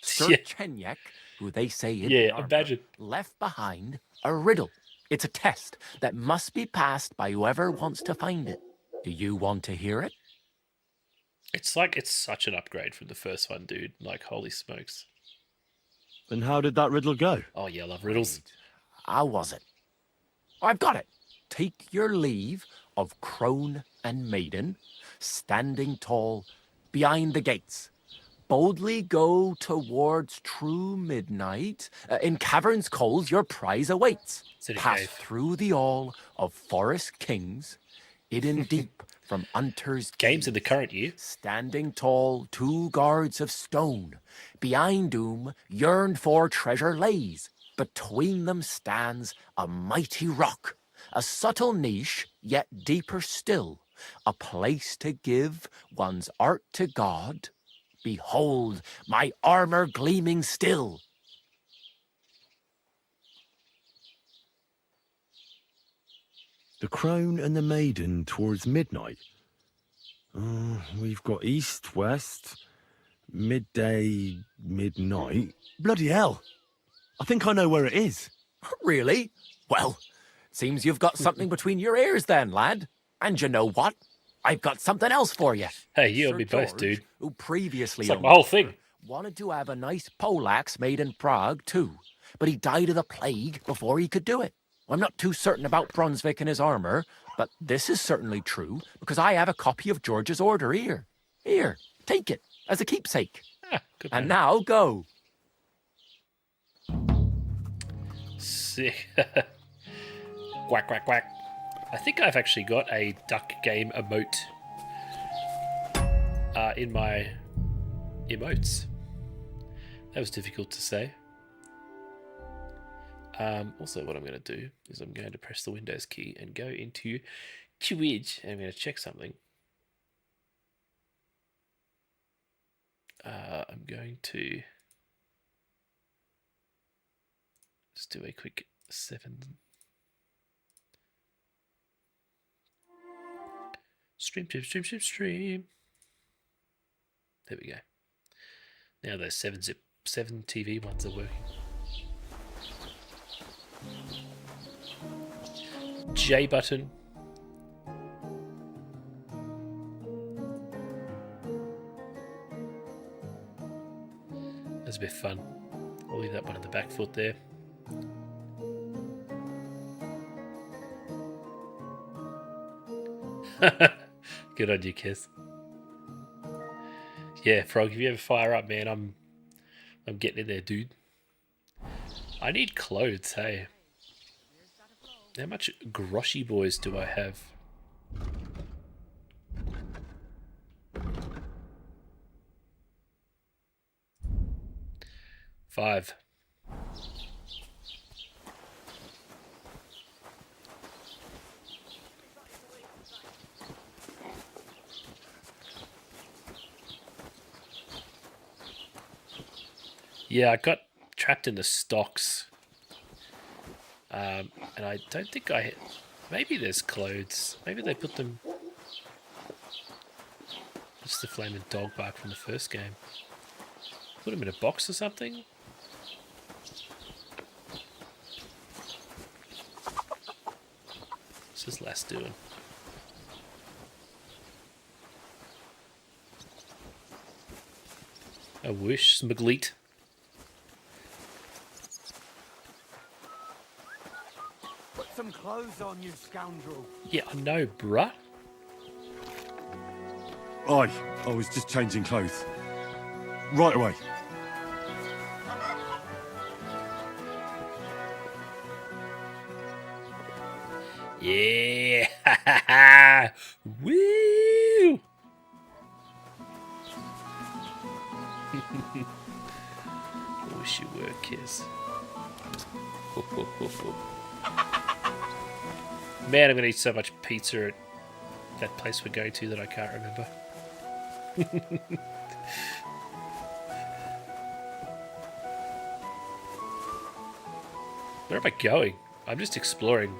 Sir Chenyek, who they say in imagine, left behind a riddle. It's a test that must be passed by whoever wants to find it. Do you want to hear it? It's like it's such an upgrade from the first one, dude. Like, holy smokes. And how did that riddle go? Oh, yeah, I love riddles. How was it? I've got it. Take your leave of crone and maiden, standing tall behind the gates. Boldly go towards true midnight. In caverns cold your prize awaits. Pass through the all of forest kings, hidden deep from hunters' games in the current year. Standing tall, 2 guards of stone, behind whom yearned for treasure lays. Between them stands a mighty rock, a subtle niche, yet deeper still, a place to give one's art to God. Behold, my armour gleaming still. The crone and the maiden towards midnight. We've got east, west, midday, midnight. Bloody hell. I think I know where it is. Really? Well, seems you've got something between your ears then, lad. And you know what? I've got something else for you. Hey, you and me both, dude. Who previously it's like my whole thing. Wanted to have a nice poleaxe made in Prague, too. But he died of the plague before he could do it. I'm not too certain about Brunswick and his armour, but this is certainly true, because I have a copy of George's order here. Here, take it, as a keepsake. And now, go. Sick. Quack, quack, quack. I think I've actually got a duck game emote in my emotes. That was difficult to say. Also, what I'm going to do is I'm going to press the Windows key and go into Twitch, and I'm going to check something. I'm going to just do a quick 7. Stream. There we go. Now those 7 TV ones are working. J button. That's a bit fun. I'll leave that one on the back foot there. Good on you, Kiss. Yeah, Frog, if you ever fire up, man, I'm getting in there, dude. I need clothes, hey. How much groshy boys do I have? $5. Yeah, I got trapped in the stocks. And I don't think I... Maybe there's clothes. Maybe they put them... Just the flaming dog bark from the first game. Put them in a box or something? What's this lass doing? A whoosh, Smugleet. Put some clothes on, you scoundrel. Yeah, I know, bruh. Aye, I was just changing clothes. Right away. Yeah! Woo! I wish you were, Kiss. Man, I'm gonna eat so much pizza at that place we're going to that I can't remember. Where am I going? I'm just exploring.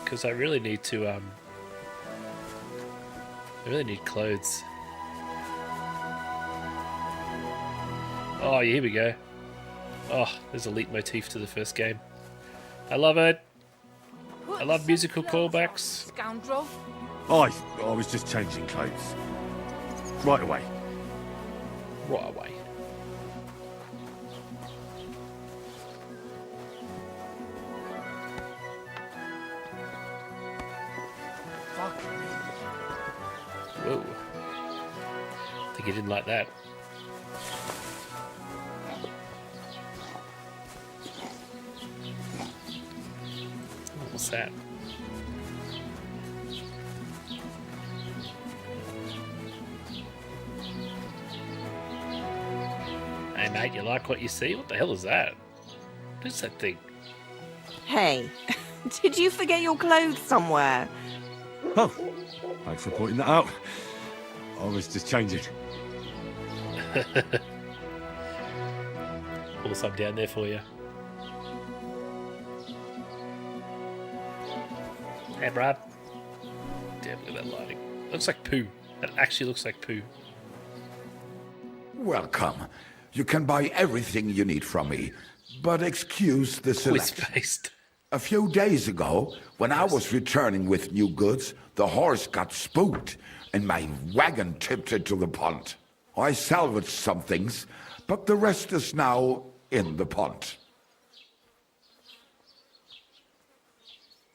Because I really need to, I really need clothes. Oh, here we go. Oh, there's a leitmotif to the first game. I love it. I love musical callbacks. Scoundrel. Aye, I was just changing clothes. Right away. Right away. Whoa. I think he didn't like that. What's that? Hey mate, you like what you see? What the hell is that? What is that thing? Hey, did you forget your clothes somewhere? Oh, thanks for pointing that out. I was just changing. Pull some down there for you. Hey, Brad. Damn, look at that lighting. Looks like poo. That actually looks like poo. Welcome. You can buy everything you need from me, but excuse the selection. Quiz-based. A few days ago, when I was returning with new goods, the horse got spooked and my wagon tipped into the pond. I salvaged some things, but the rest is now in the pond.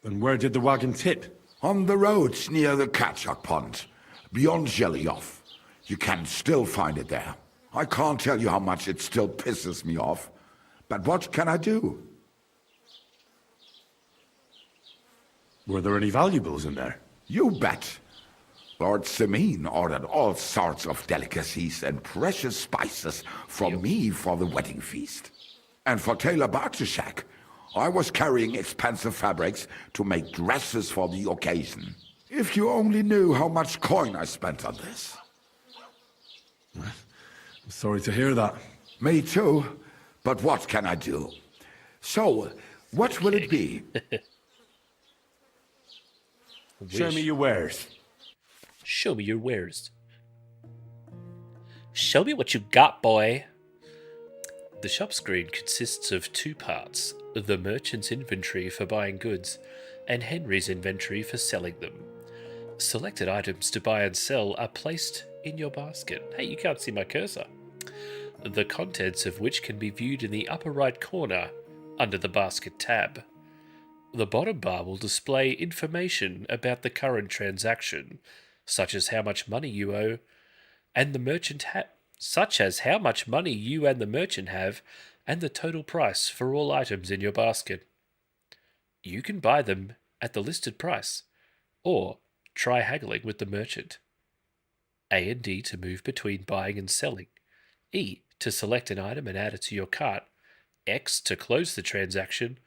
And where did the wagon tip? On the roads near the Catchuck Pond, beyond Jelly-Off. You can still find it there. I can't tell you how much it still pisses me off, but what can I do? Were there any valuables in there? You bet. Lord Simine ordered all sorts of delicacies and precious spices from me for the wedding feast. And for Taylor Bartishak, I was carrying expensive fabrics to make dresses for the occasion. If you only knew how much coin I spent on this. I'm sorry to hear that. Me too, but what can I do? So, what will it be? Show me your wares. Show me your wares. Show me what you got, boy. The shop screen consists of two parts, the merchant's inventory for buying goods and Henry's inventory for selling them. Selected items to buy and sell are placed in your basket. Hey, you can't see my cursor. The contents of which can be viewed in the upper right corner under the basket tab. The bottom bar will display information about the current transaction, such as how much money you owe and the merchant such as how much money you and the merchant have and the total price for all items in your basket. You can buy them at the listed price or try haggling with the merchant. A and D to move between buying and selling. E to select an item and add it to your cart. X to close the transaction,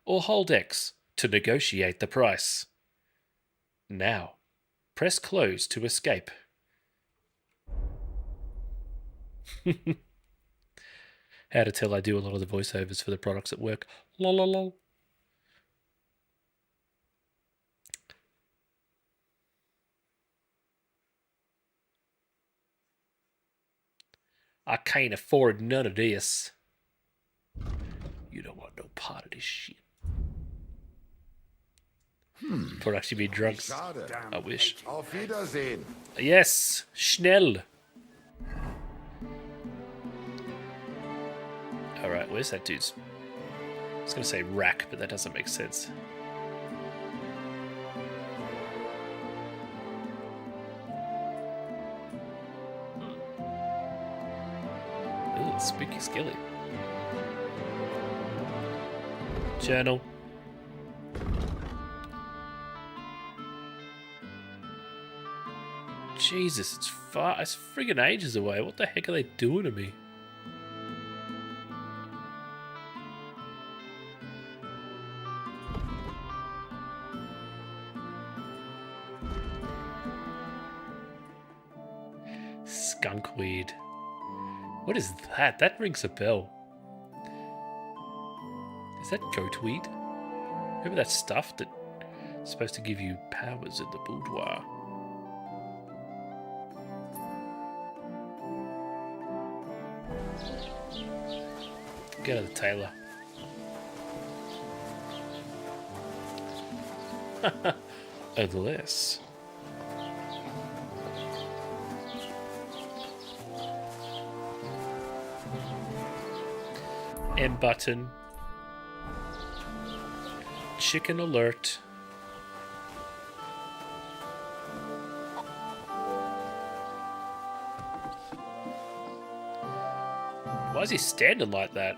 or hold X to negotiate the price. Now, press close to escape. How to tell I do a lot of the voiceovers for the products at work. Lol, lol, lol. I can't afford none of this. You don't want no part of this shit. For actually be drunks. I wish. Auf Wiedersehen. Yes, schnell. Alright, where's that dude's? I was going to say rack, but that doesn't make sense. Ooh, spooky skelly. Journal. Jesus, it's far. It's friggin' ages away. What the heck are they doing to me? Skunkweed. What is that? That rings a bell. Is that goatweed? Remember that stuff that's supposed to give you powers in the boudoir? Go to the tailor. Unless. M button. Chicken alert. Why is he standing like that?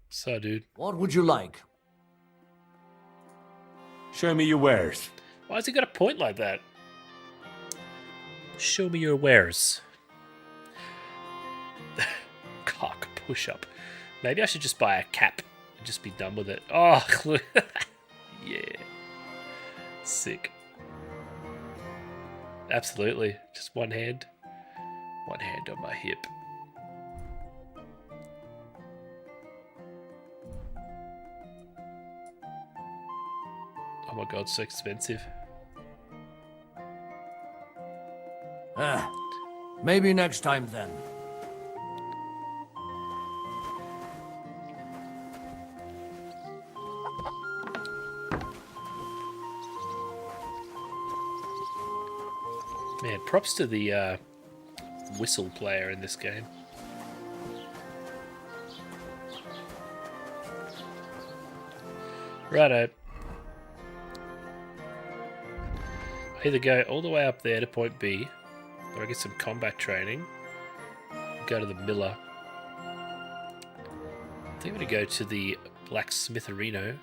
So, dude. What would you like? Show me your wares. Why has he got a point like that? Show me your wares. Cock push-up. Maybe I should just buy a cap and just be done with it. Oh, yeah. Sick. Absolutely. Just one hand. One hand on my hip. Oh my god, so expensive. Maybe next time then. Man, props to the whistle player in this game. Righto. I either go all the way up there to point B, or I get some combat training, go to the miller. I think I'm going to go to the blacksmitherino.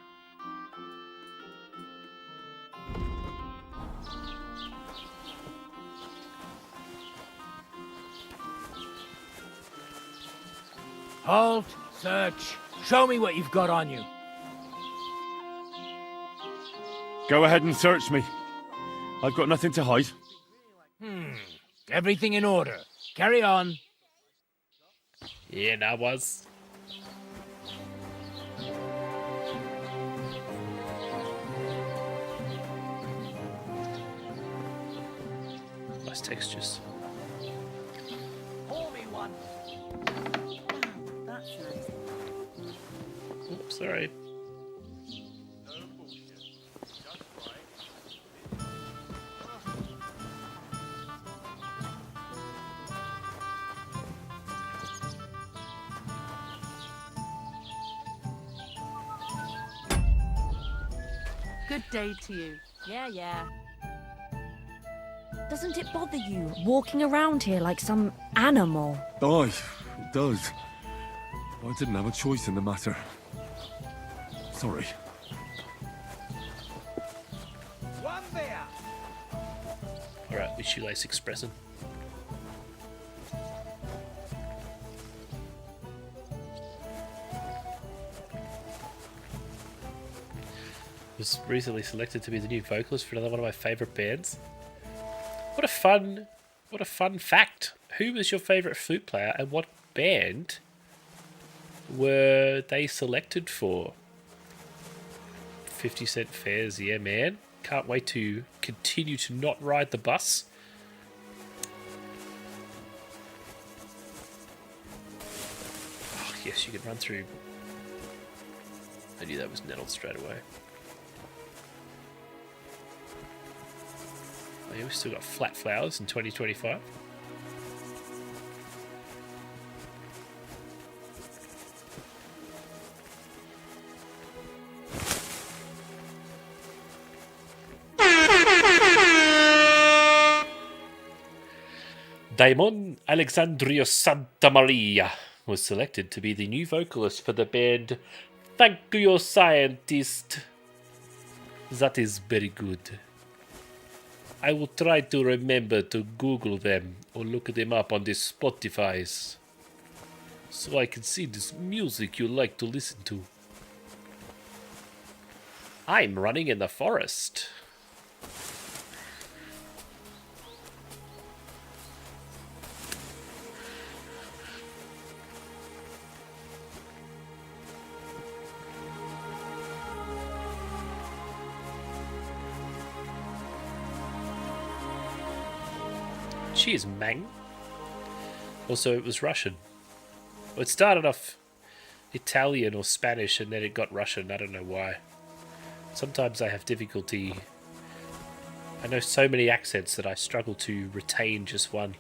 Halt! Search! Show me what you've got on you. Go ahead and search me. I've got nothing to hide. Everything in order. Carry on. Yeah, that was. Nice textures. Pour me one. That's nice. Oops, sorry. Good day to you. Yeah. Doesn't it bother you walking around here like some animal? Aye, it does. I didn't have a choice in the matter. Sorry. One beer. Alright, we shoelace expressing. Was recently selected to be the new vocalist for another one of my favourite bands. What a fun fact. Who was your favourite flute player and what band were they selected for? 50-cent fares, yeah man. Can't wait to continue to not ride the bus. Oh yes, you can run through. I knew that was nettled straight away. Oh yeah, we've still got flat flowers in 2025. Daimon Alexandrios Santamaria was selected to be the new vocalist for the band Thank You Scientist. That is very good. I will try to remember to Google them or look them up on the Spotify's so I can see this music you like to listen to. I'm running in the forest. Cheers, Mang. Also, it was Russian. Well, it started off Italian or Spanish and then it got Russian. I don't know why. Sometimes I have difficulty. I know so many accents that I struggle to retain just one.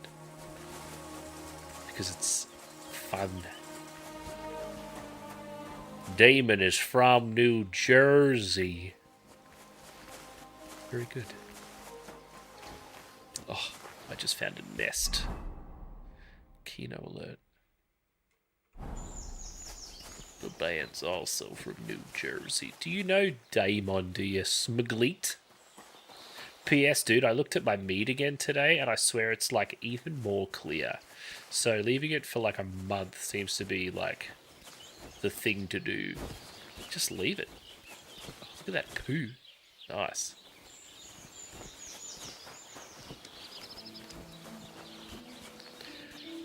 Because it's fun. Damon is from New Jersey. Very good. Oh, I just found a nest. Kino alert. The band's also from New Jersey. Do you know Damon, do you, Smuggleet? P.S. dude, I looked at my meat again today and I swear it's like even more clear. So leaving it for like a month seems to be like the thing to do. Just leave it. Look at that poo. Nice.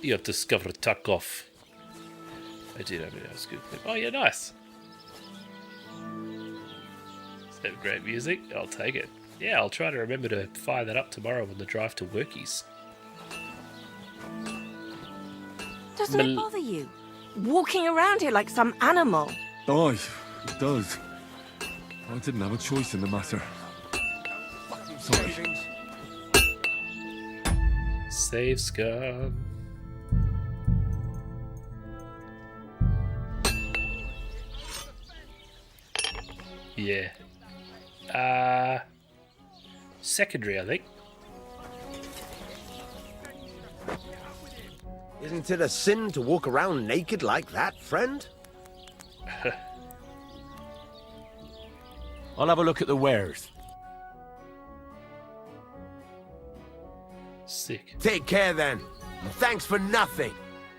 You have discovered Tarkov. I did, I mean, that was good. Oh yeah, nice. Is that great music? I'll take it. Yeah, I'll try to remember to fire that up tomorrow on the drive to Workies. Doesn't it bother you? Walking around here like some animal. Aye, it does. I didn't have a choice in the matter. Sorry. Save scum. Yeah. Secondary, I think. Isn't it a sin to walk around naked like that, friend? I'll have a look at the wares. Sick. Take care then. And thanks for nothing.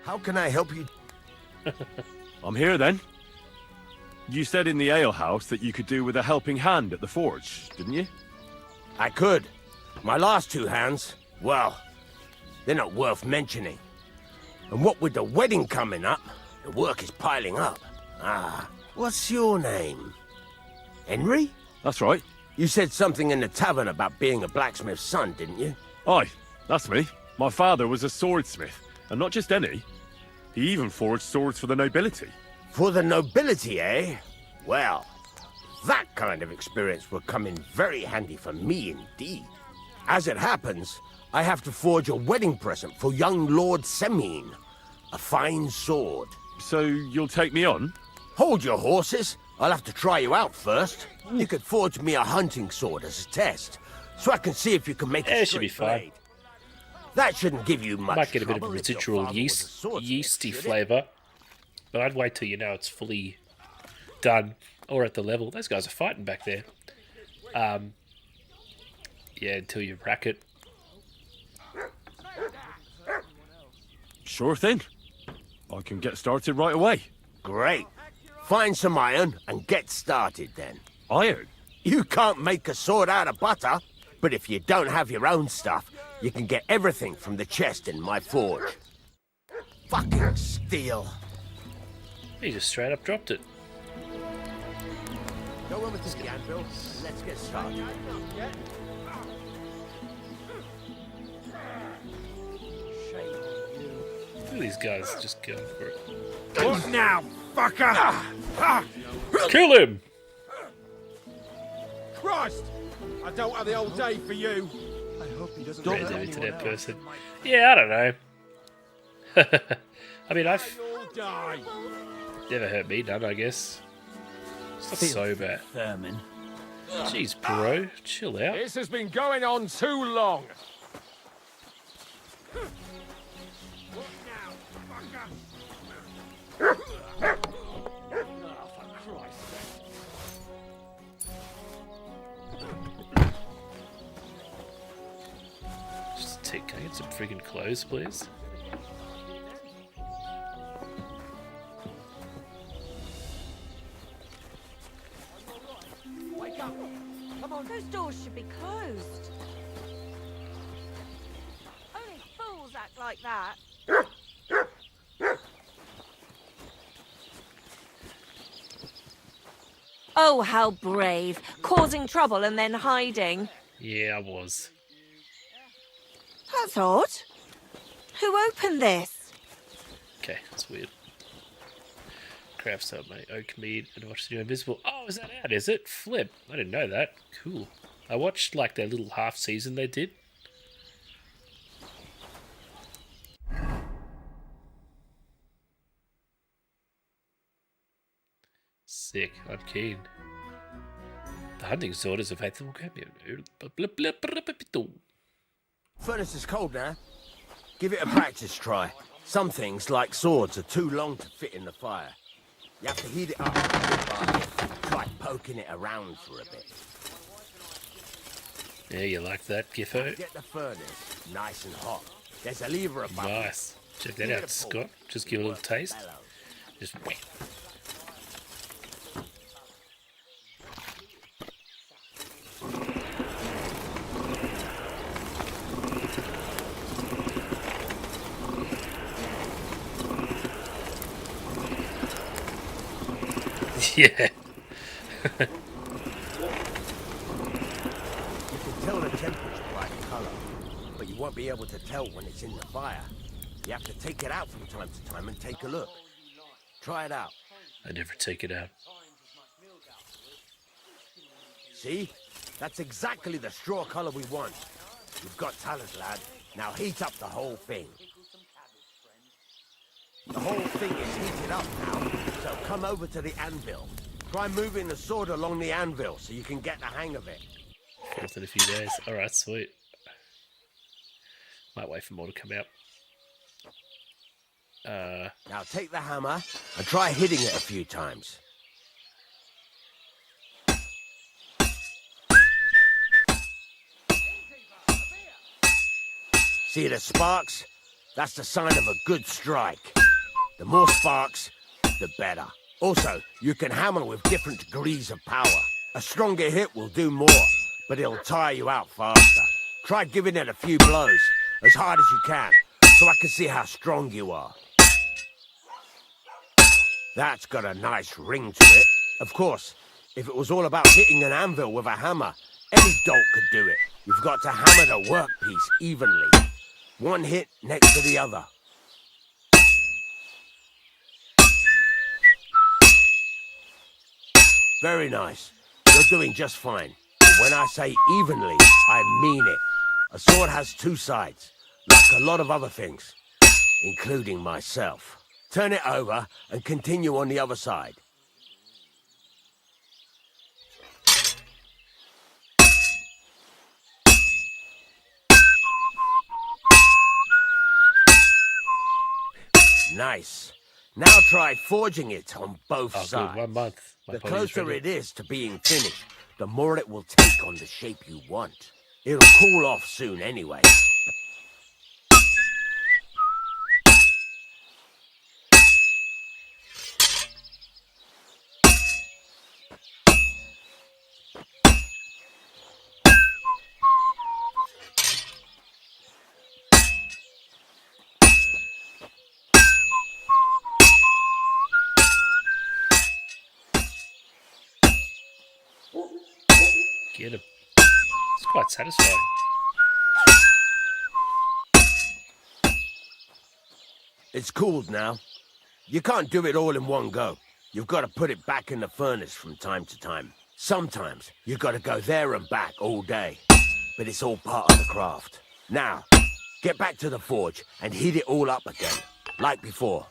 How can I help you? I'm here then. You said in the alehouse that you could do with a helping hand at the forge, didn't you? I could. My last two hands, well, they're not worth mentioning. And what with the wedding coming up, the work is piling up. What's your name? Henry? That's right. You said something in the tavern about being a blacksmith's son, didn't you? Aye, that's me. My father was a swordsmith, and not just any. He even forged swords for the nobility. For the nobility, eh? Well, that kind of experience will come in very handy for me indeed. As it happens, I have to forge a wedding present for young Lord Semine. A fine sword. So you'll take me on? Hold your horses. I'll have to try you out first. You could forge me a hunting sword as a test, so I can see if you can make a it should be fine. blade. That shouldn't give you much Might get a bit of trouble if your residual father was a swordsmith, yeasty should it? flavour. But I'd wait till you know it's fully done or at the level. Those guys are fighting back there. Yeah, until you rack it. Sure thing. I can get started right away. Great. Find some iron and get started then. Iron? You can't make a sword out of butter, but if you don't have your own stuff, You can get everything from the chest in my forge. Fucking steel. He just straight up dropped it. Go over to the anvil, and let's get started. Look at these guys just going for it. What now, fucker? Kill him! Christ! I don't have the whole day for you. I hope he doesn't Random internet person. Yeah, I don't know. I mean, I've Die. never hurt me none, I guess. It's not so bad. Jeez, bro, chill out. This has been going on too long. Just take, can I get some freaking clothes, please? Wake up! Come on. Those doors should be closed. Only fools act like that. Oh, how brave. Causing trouble and then hiding. Yeah, I was. That's odd. Who opened this? Okay, that's weird. Crafts up my oak meat and watch the new Invisible. Oh, is that out? Is it? Flip. I didn't know that. Cool. I watched like their little half season they did. Sick. I'm keen. The hunting sword is a faithful companion. Furnace is cold now. Give it a practice try. Some things, like swords, are too long to fit in the fire. You have to heat it up bit by bit. Try poking it around for a bit. Yeah, you like that, Giffo? Get the furnace nice and hot. There's a lever above. Nice. Check that out, Scott. Just give it a little taste. Just whack. Yeah. You can tell the temperature by the colour, but you won't be able to tell when it's in the fire. You have to take it out from time to time and take a look. Try it out. I never take it out. See? That's exactly the straw colour we want. You've got talent, lad. Now heat up the whole thing. The whole thing is heated up now, so come over to the anvil. Try moving the sword along the anvil so you can get the hang of it. Fourth in a few days. Alright, sweet. Might wait for more to come out. Now take the hammer and try hitting it a few times. See the sparks? That's the sign of a good strike. The more sparks, the better. Also, you can hammer with different degrees of power. A stronger hit will do more, but it'll tire you out faster. Try giving it a few blows, as hard as you can, so I can see how strong you are. That's got a nice ring to it. Of course, if it was all about hitting an anvil with a hammer, any dolt could do it. You've got to hammer the workpiece evenly. One hit next to the other. Very nice. You're doing just fine. But when I say evenly, I mean it. A sword has two sides, like a lot of other things, including myself. Turn it over and continue on the other side. Nice. Now try forging it on both sides. Good, 1 month. The closer it is to being finished, the more it will take on the shape you want. It'll cool off soon anyway. Get him. It's quite satisfying. It's cooled now. You can't do it all in one go. You've got to put it back in the furnace from time to time. Sometimes you've got to go there and back all day. But it's all part of the craft. Now, get back to the forge and heat it all up again, like before.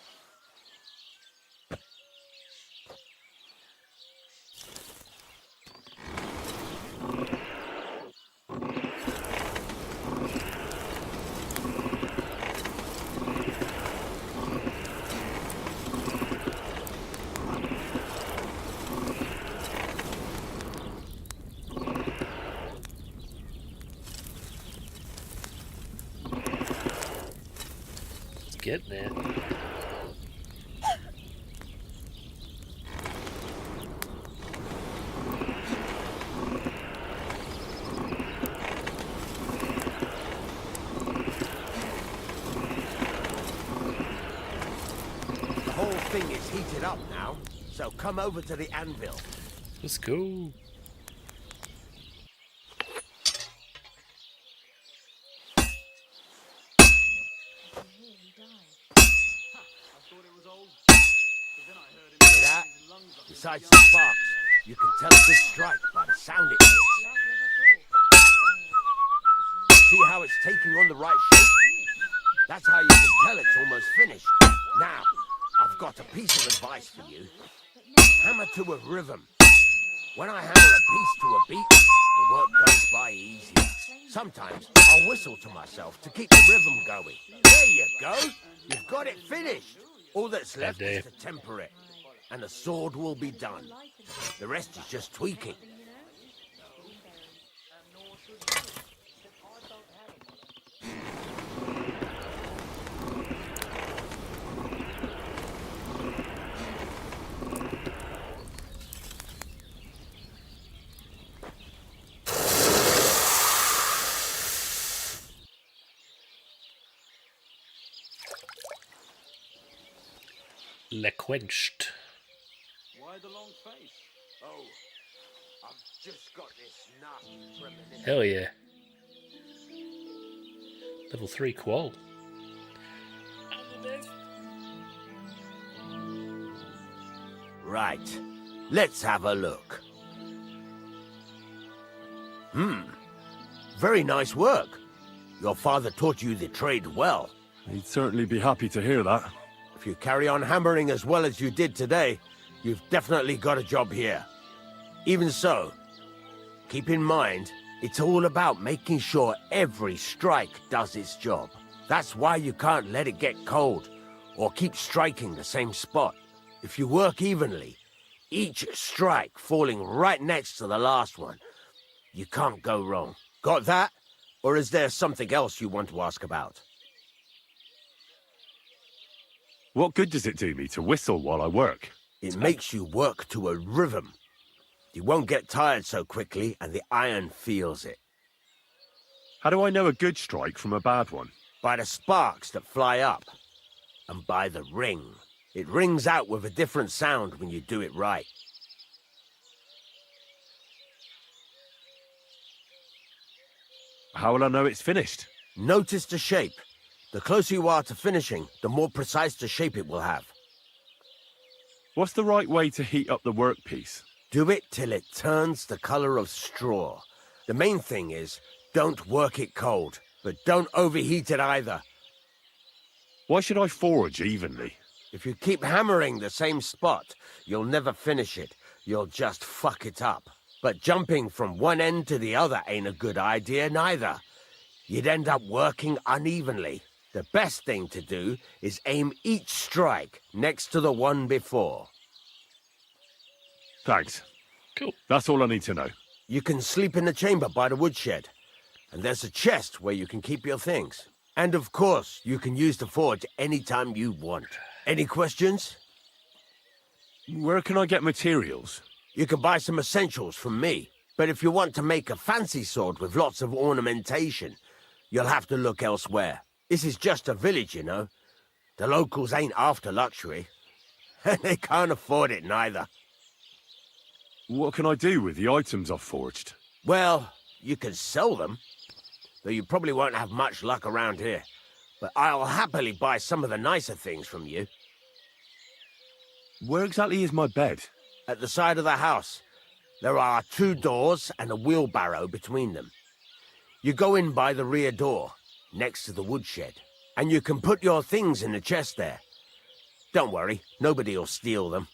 Getting there. The whole thing is heated up now, so come over to the anvil. Let's go. Hear that? Besides the sparks, you can tell a good strike by the sound it makes. See how it's taking on the right shape? That's how you can tell it's almost finished. Now, I've got a piece of advice for you. Hammer to a rhythm. When I hammer a piece to a beat, the work goes by easier. Sometimes I'll whistle to myself to keep the rhythm going. There you go. You've got it finished. All that's left is to temper it, and the sword will be done. The rest is just tweaking. Le quenched. Why the long face? Oh, I've just got this nasty premonition. Hell yeah. Level 3 qual. Right. Let's have a look. Very nice work. Your father taught you the trade well. He'd certainly be happy to hear that. If you carry on hammering as well as you did today, you've definitely got a job here. Even so, keep in mind, it's all about making sure every strike does its job. That's why you can't let it get cold, or keep striking the same spot. If you work evenly, each strike falling right next to the last one, you can't go wrong. Got that? Or is there something else you want to ask about? What good does it do me to whistle while I work? It makes you work to a rhythm. You won't get tired so quickly, and the iron feels it. How do I know a good strike from a bad one? By the sparks that fly up, and by the ring. It rings out with a different sound when you do it right. How will I know it's finished? Notice the shape. The closer you are to finishing, the more precise the shape it will have. What's the right way to heat up the workpiece? Do it till it turns the color of straw. The main thing is, don't work it cold, but don't overheat it either. Why should I forge evenly? If you keep hammering the same spot, you'll never finish it. You'll just fuck it up. But jumping from one end to the other ain't a good idea neither. You'd end up working unevenly. The best thing to do is aim each strike next to the one before. Thanks. Cool. That's all I need to know. You can sleep in the chamber by the woodshed. And there's a chest where you can keep your things. And of course, you can use the forge anytime you want. Any questions? Where can I get materials? You can buy some essentials from me. But if you want to make a fancy sword with lots of ornamentation, you'll have to look elsewhere. This is just a village, you know. The locals ain't after luxury. And they can't afford it neither. What can I do with the items I've forged? Well, you can sell them, though you probably won't have much luck around here. But I'll happily buy some of the nicer things from you. Where exactly is my bed? At the side of the house. There are 2 doors and a wheelbarrow between them. You go in by the rear door, next to the woodshed, and you can put your things in the chest there. Don't worry, nobody'll steal them.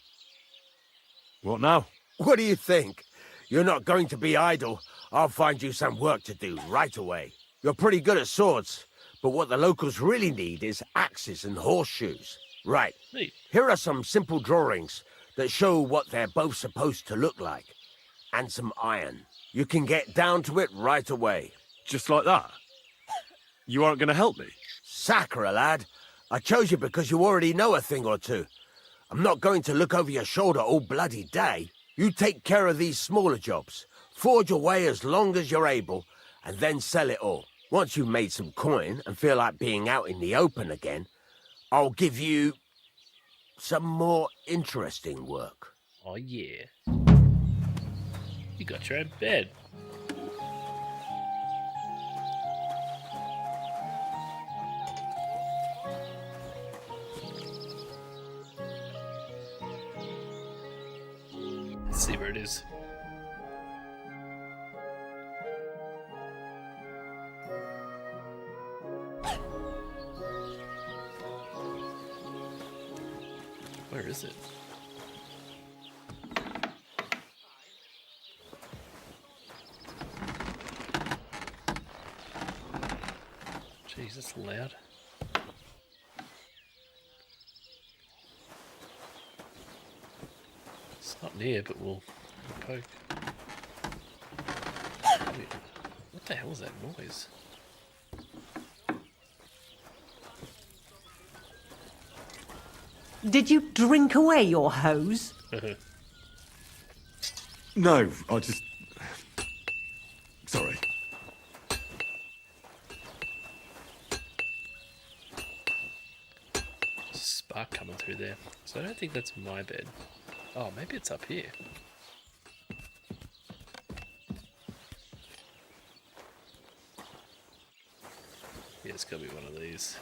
What now? What do you think? You're not going to be idle. I'll find you some work to do right away. You're pretty good at swords, but what the locals really need is axes and horseshoes. Right. Neat. Here are some simple drawings that show what they're both supposed to look like. And some iron. You can get down to it right away. Just like that? You aren't going to help me? Sacre, lad. I chose you because you already know a thing or two. I'm not going to look over your shoulder all bloody day. You take care of these smaller jobs. Forge away as long as you're able, and then sell it all. Once you've made some coin and feel like being out in the open again, I'll give you some more interesting work. Oh, yeah. You got your own bed. Let's see where it is. Where is it? Jeez, that's loud. It's not near, but we'll poke. Wait, what the hell is that noise? Did you drink away your hose? No, I just... Sorry. Spark coming through there. So I don't think that's my bed. Oh, maybe it's up here. Yeah, it's gotta be one of these.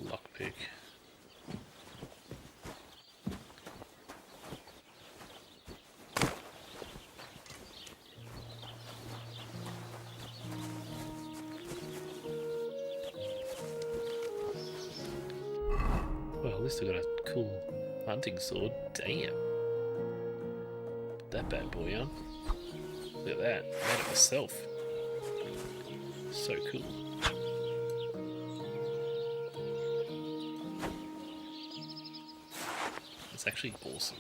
Lockpick. Well, at least I got a cool hunting sword. Damn. Put that bad boy on. Look at that. Made it myself. So cool. It's actually awesome.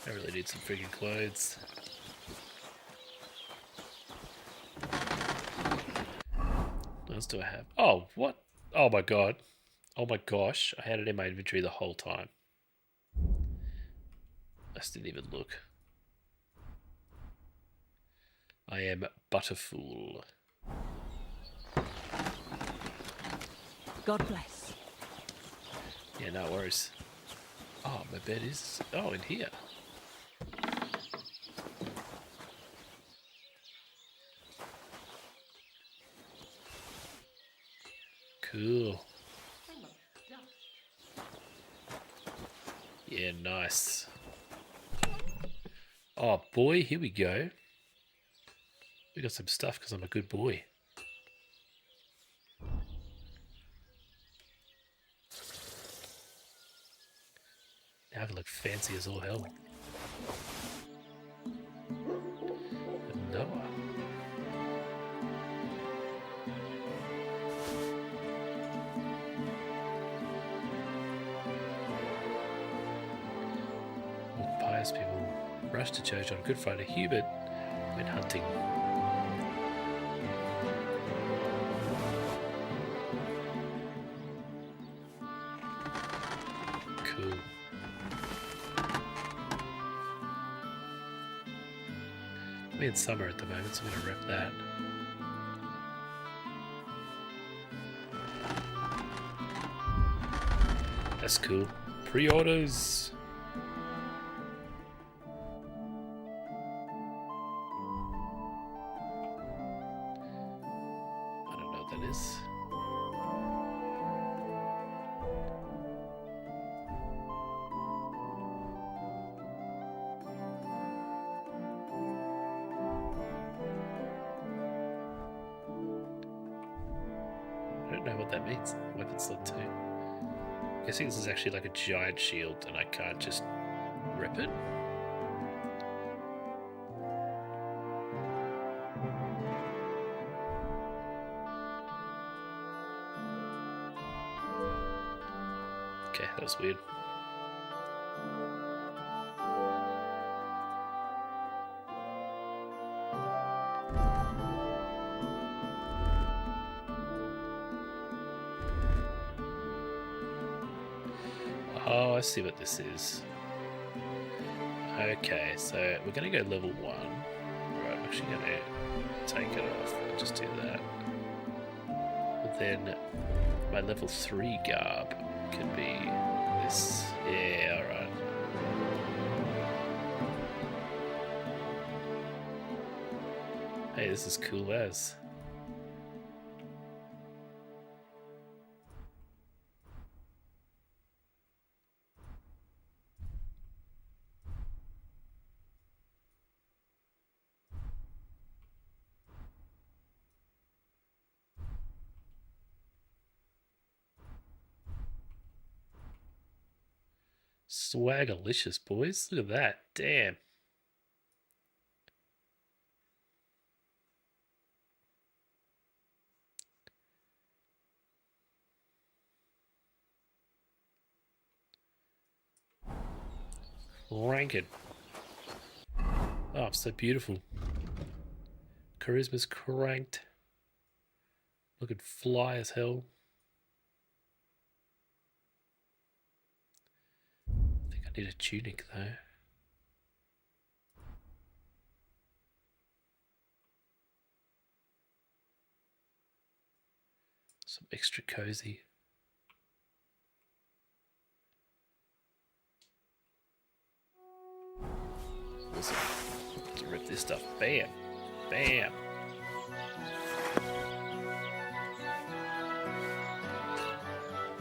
I really need some freaking clothes. What else do I have? Oh, what? Oh my god. Oh my gosh. I had it in my inventory the whole time. I just didn't even look. I am but a fool. God bless. Yeah, no worries. Oh, my bed is... Oh, in here. Cool. Yeah, nice. Oh boy, here we go. We got some stuff because I'm a good boy. Now I can look fancy as all hell. And Noah. Pious people rush to church on Good Friday. Hubert went hunting. Cool. We're in summer at the moment, so I'm going to rep that. That's cool. Pre-orders. I don't know what that is. I don't know what that means. Weapon slot 2. I'm guessing this is actually like a giant shield and I can't just rip it. Okay, that was weird. Oh, I see what this is. Okay, so we're going to go level 1. Right, I'm actually going to take it off. I'll just do that. But then my level 3 garb could be this. Yeah, alright. Hey, this is cool as. Swagalicious, boys. Look at that. Damn. Rankin. Oh, so beautiful. Charisma's cranked. Looking fly as hell. I think I need a tunic though. Some extra cozy. Listen, let's rip this stuff. Bam. Bam.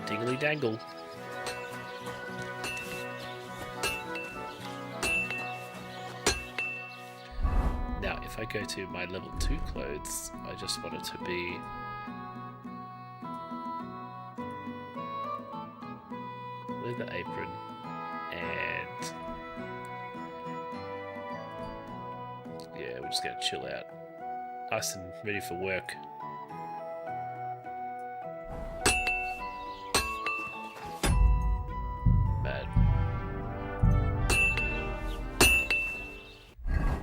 Dingly dangle. Now, if I go to my level 2 clothes, I just want it to be leather apron and yeah, we're just gonna chill out. Nice and ready for work.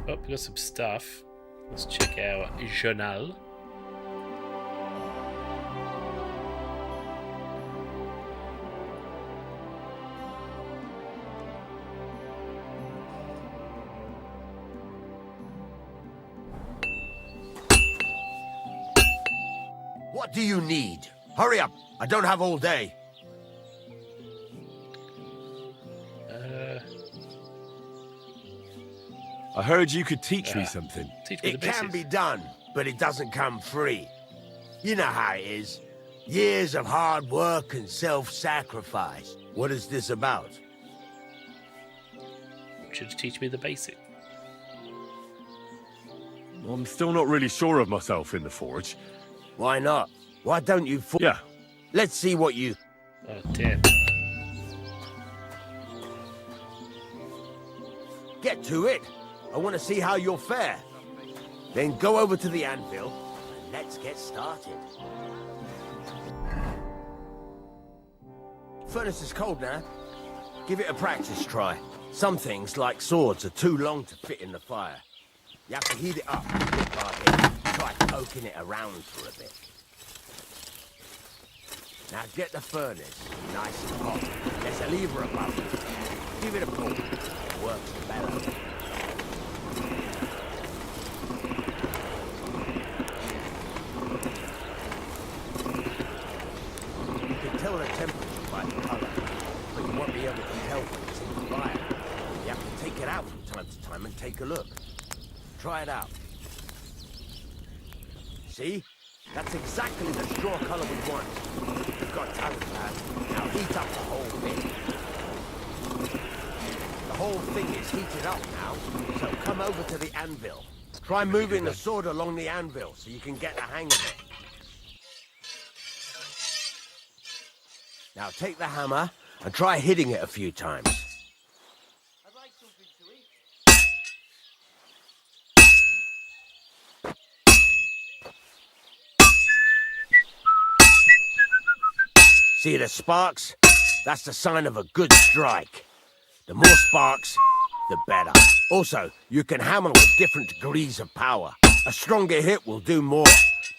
Oh, we got some stuff. Let's check our journal. What do you need? Hurry up! I don't have all day. I heard you could teach me something. It can be done, but it doesn't come free. You know how it is. Years of hard work and self-sacrifice. What is this about? Should teach me the basic. I'm still not really sure of myself in the forge. Why not? Why don't you... Yeah. Let's see what you... Oh, damn. Get to it. I want to see how you'll fare. Then go over to the anvil, and let's get started. Furnace is cold now. Give it a practice try. Some things, like swords, are too long to fit in the fire. You have to heat it up bit by bit. Try poking it around for a bit. Now get the furnace nice and hot. There's a lever above it. Give it a pull. It works better. You can tell the temperature by the color, but you won't be able take a look. Try it out. See? That's exactly the straw color we want. You've got talent, lad. Now heat up the whole thing. The whole thing is heated up now, so come over to the anvil. Try moving the sword along the anvil so you can get the hang of it. Now take the hammer and try hitting it a few times. I'd like something to eat. See the sparks? That's the sign of a good strike. The more sparks, the better. Also, you can hammer with different degrees of power. A stronger hit will do more,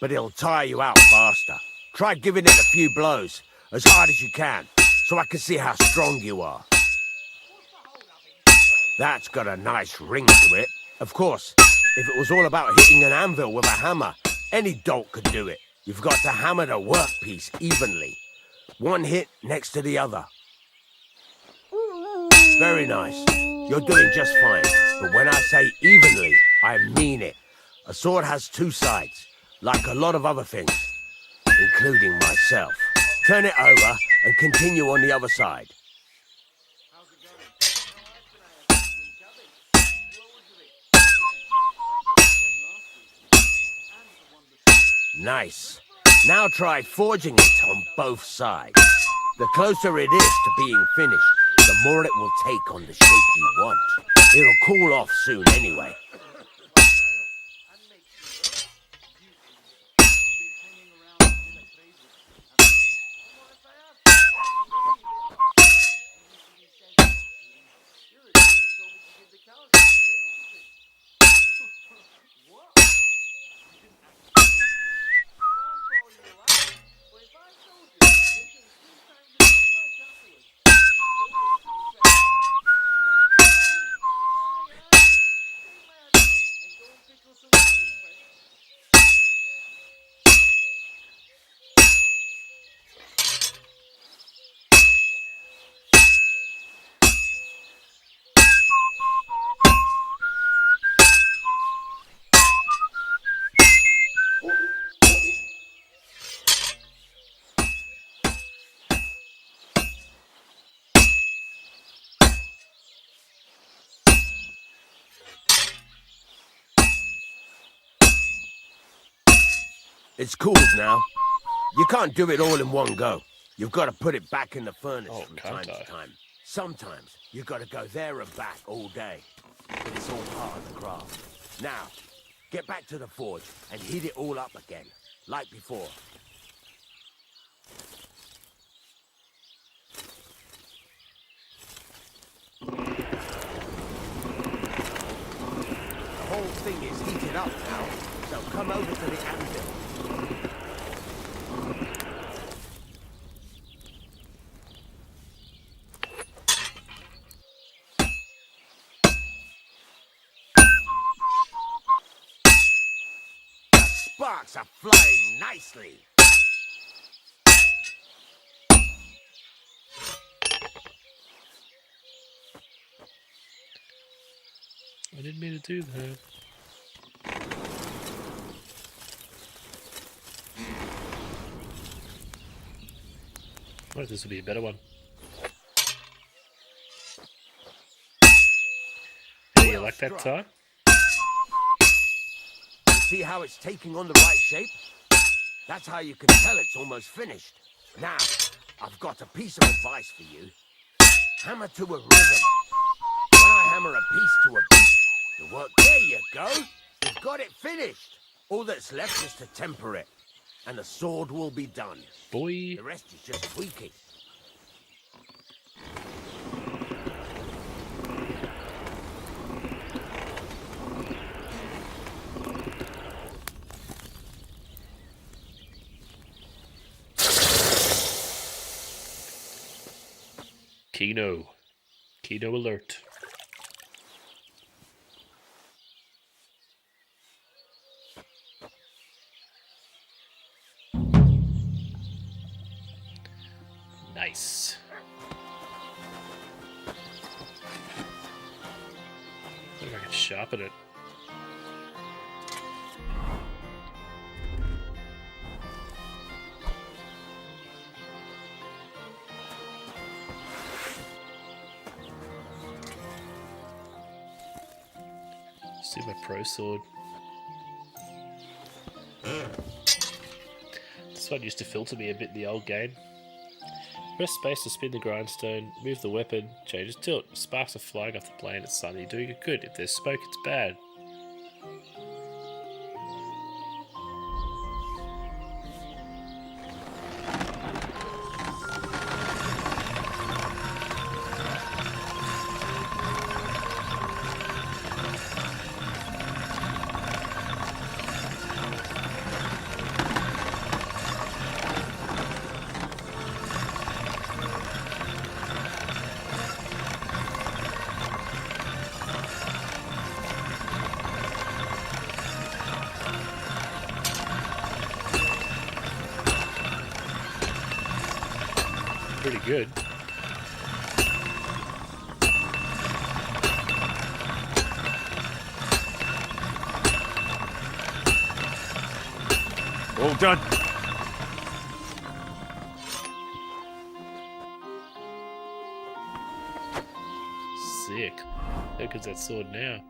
but it'll tire you out faster. Try giving it a few blows, as hard as you can, so I can see how strong you are. That's got a nice ring to it. Of course, if it was all about hitting an anvil with a hammer, any dolt could do it. You've got to hammer the workpiece evenly. One hit next to the other. Very nice. You're doing just fine. But when I say evenly, I mean it. A sword has two sides, like a lot of other things, including myself. Turn it over and continue on the other side. Nice. Now try forging it on both sides. The closer it is to being finished, the more it will take on the shape you want. It'll cool off soon anyway. It's cooled now. You can't do it all in one go. You've got to put it back in the furnace from time to time. Sometimes you've got to go there and back all day. But it's all part of the craft. Now, get back to the forge and heat it all up again, like before. The whole thing is heated up now, so come over to the anvil. Sparks are flying nicely. I didn't mean to do that. What, this will be a better one. Hey, you like that, Ty? See how it's taking on the right shape? That's how you can tell it's almost finished. Now, I've got a piece of advice for you. Hammer to a rhythm. When I hammer a piece to a beat, the work, there you go. You've got it finished. All that's left is to temper it, and the sword will be done. Boy. The rest is just tweaking. Kino. Kino alert. Nice. I wonder if I can sharpen it. See my pro sword. This one used to filter me a bit in the old game. Press space to spin the grindstone, move the weapon, changes tilt. Sparks are flying off the plane, it's sign that you're doing it good. If there's smoke, it's bad. Pretty good. All done. Sick. How good's that sword now?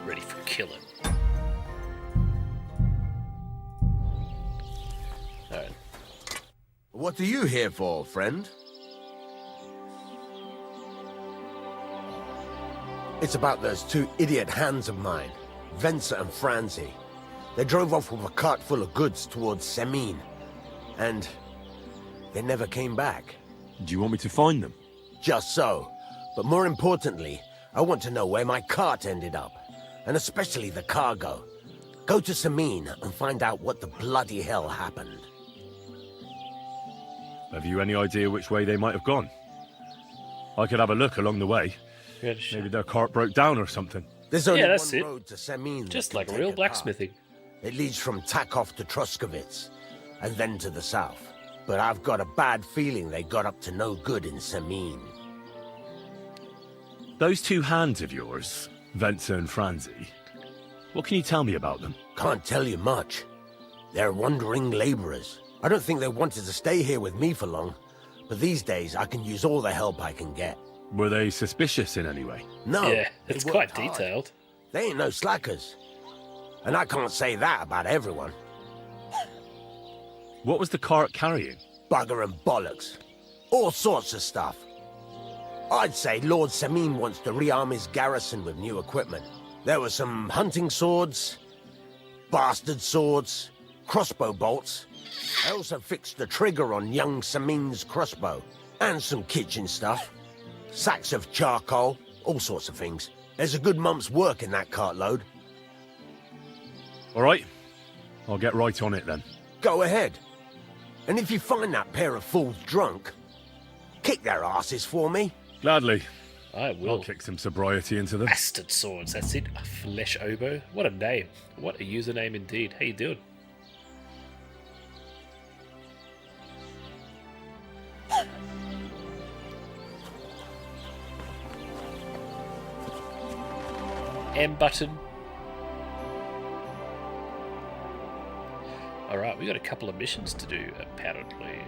Ready for killing. Alright. What are you here for, friend? It's about those two idiot hands of mine, Venser and Franzi. They drove off with a cart full of goods towards Semin, and they never came back. Do you want me to find them? Just so. But more importantly, I want to know where my cart ended up, and especially the cargo. Go to Semin and find out what the bloody hell happened. Have you any idea which way they might have gone? I could have a look along the way. Maybe their cart broke down or something. There's only that's one it. road to Semin. Just that like can real take a blacksmithing. cart. It leads from Takov to Troskovitz, and then to the south. But I've got a bad feeling they got up to no good in Semin. Those two hands of yours, Venser and Franzi, what can you tell me about them? Can't tell you much. They're wandering laborers. I don't think they wanted to stay here with me for long, but these days I can use all the help I can get. Were they suspicious in any way? No. Yeah, they it's worked quite hard. detailed. They ain't no slackers. And I can't say that about everyone. What was the cart carrying? Bugger and bollocks. All sorts of stuff. I'd say Lord Semin wants to rearm his garrison with new equipment. There were some hunting swords, bastard swords, crossbow bolts. I also fixed the trigger on young Semin's crossbow. And some kitchen stuff. Sacks of charcoal, all sorts of things. There's a good month's work in that cartload. All right. I'll get right on it then. Go ahead. And if you find that pair of fools drunk, kick their asses for me. Gladly. I will. I'll kick some sobriety into them. Bastard swords, that's it. A flesh oboe. What a name. What a username indeed. How you doing? M button. Alright, we got a couple of missions to do, apparently.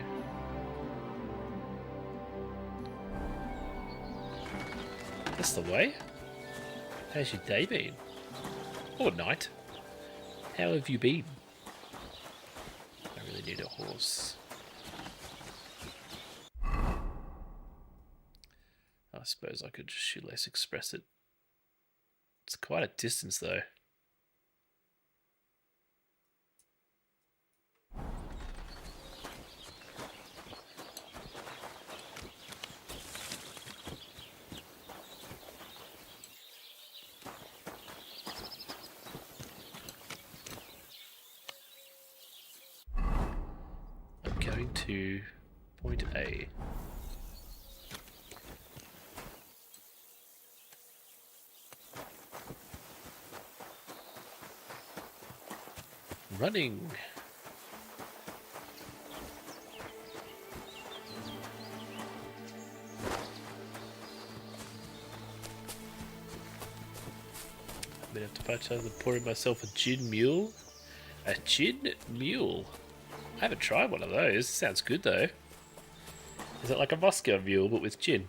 That's the way. How's your day been? Or night? How have you been? I really need a horse. I suppose I could just shoelace express it. It's quite a distance though. I'm going to point A. Running. I'm gonna have to patch over pouring myself a gin mule. A gin mule? I haven't tried one of those. Sounds good though. Is it like a Moscow mule but with gin?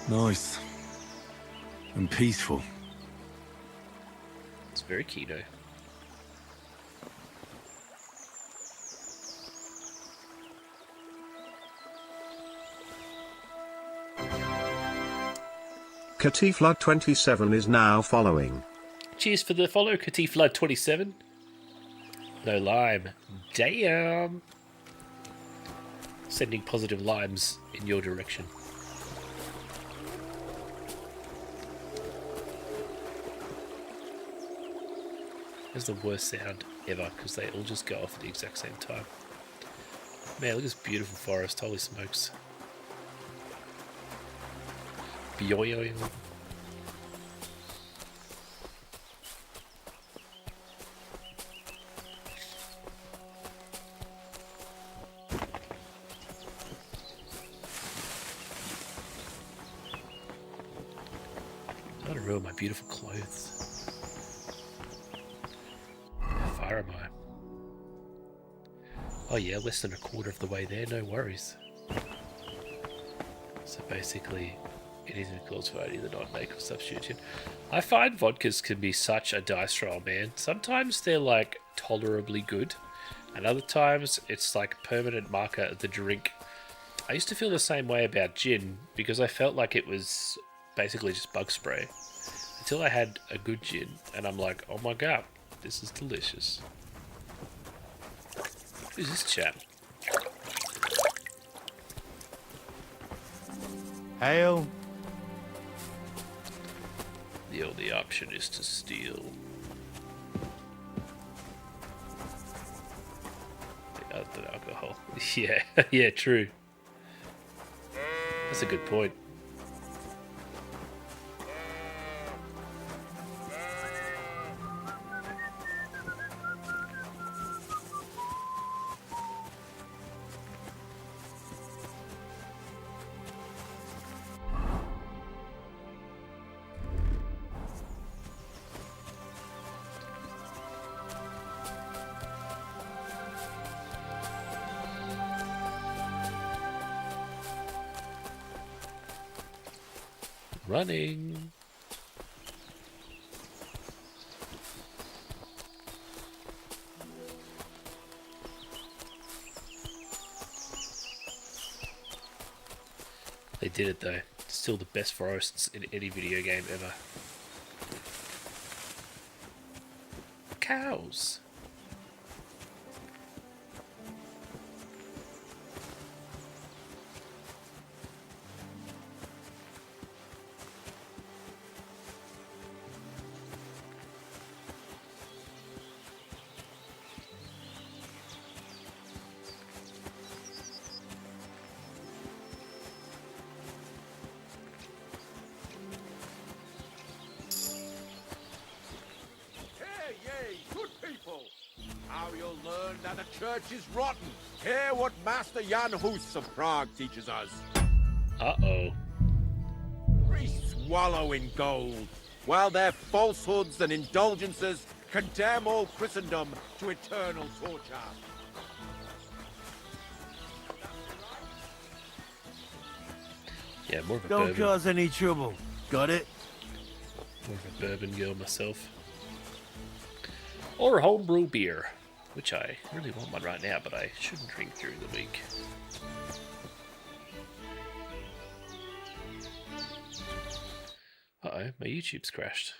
Nice. And peaceful. It's very keto. Catiflood27 is now following. Cheers for the follow, Catiflood27. No lime. Damn. Sending positive limes in your direction. It's the worst sound ever because they all just go off at the exact same time. Man, look at this beautiful forest. Holy smokes. Bioyo. I don't ruin my beautiful clothes. How far am I? Oh yeah, less than a quarter of the way there, no worries. So basically, it is equals for only the non-make substitution. I find vodkas can be such a dice roll, man. Sometimes they're like tolerably good, and other times it's like a permanent marker of the drink. I used to feel the same way about gin because I felt like it was basically just bug spray until I had a good gin, and I'm like, oh my god, this is delicious. Who's this chap? Hail. The only option is to steal. Other than alcohol. Yeah, yeah, true. That's a good point. Running. They did it though. Still the best forests in any video game ever. Cows. That the church is rotten. Hear what Master Jan Hus of Prague teaches us. Uh-oh. Priests wallow in gold, while their falsehoods and indulgences condemn all Christendom to eternal torture. Yeah, more of a Don't bourbon. cause any trouble. Got it? More of a bourbon girl myself. Or a homebrew beer. Which I really want one right now, but I shouldn't drink during the week. Uh-oh, my YouTube's crashed.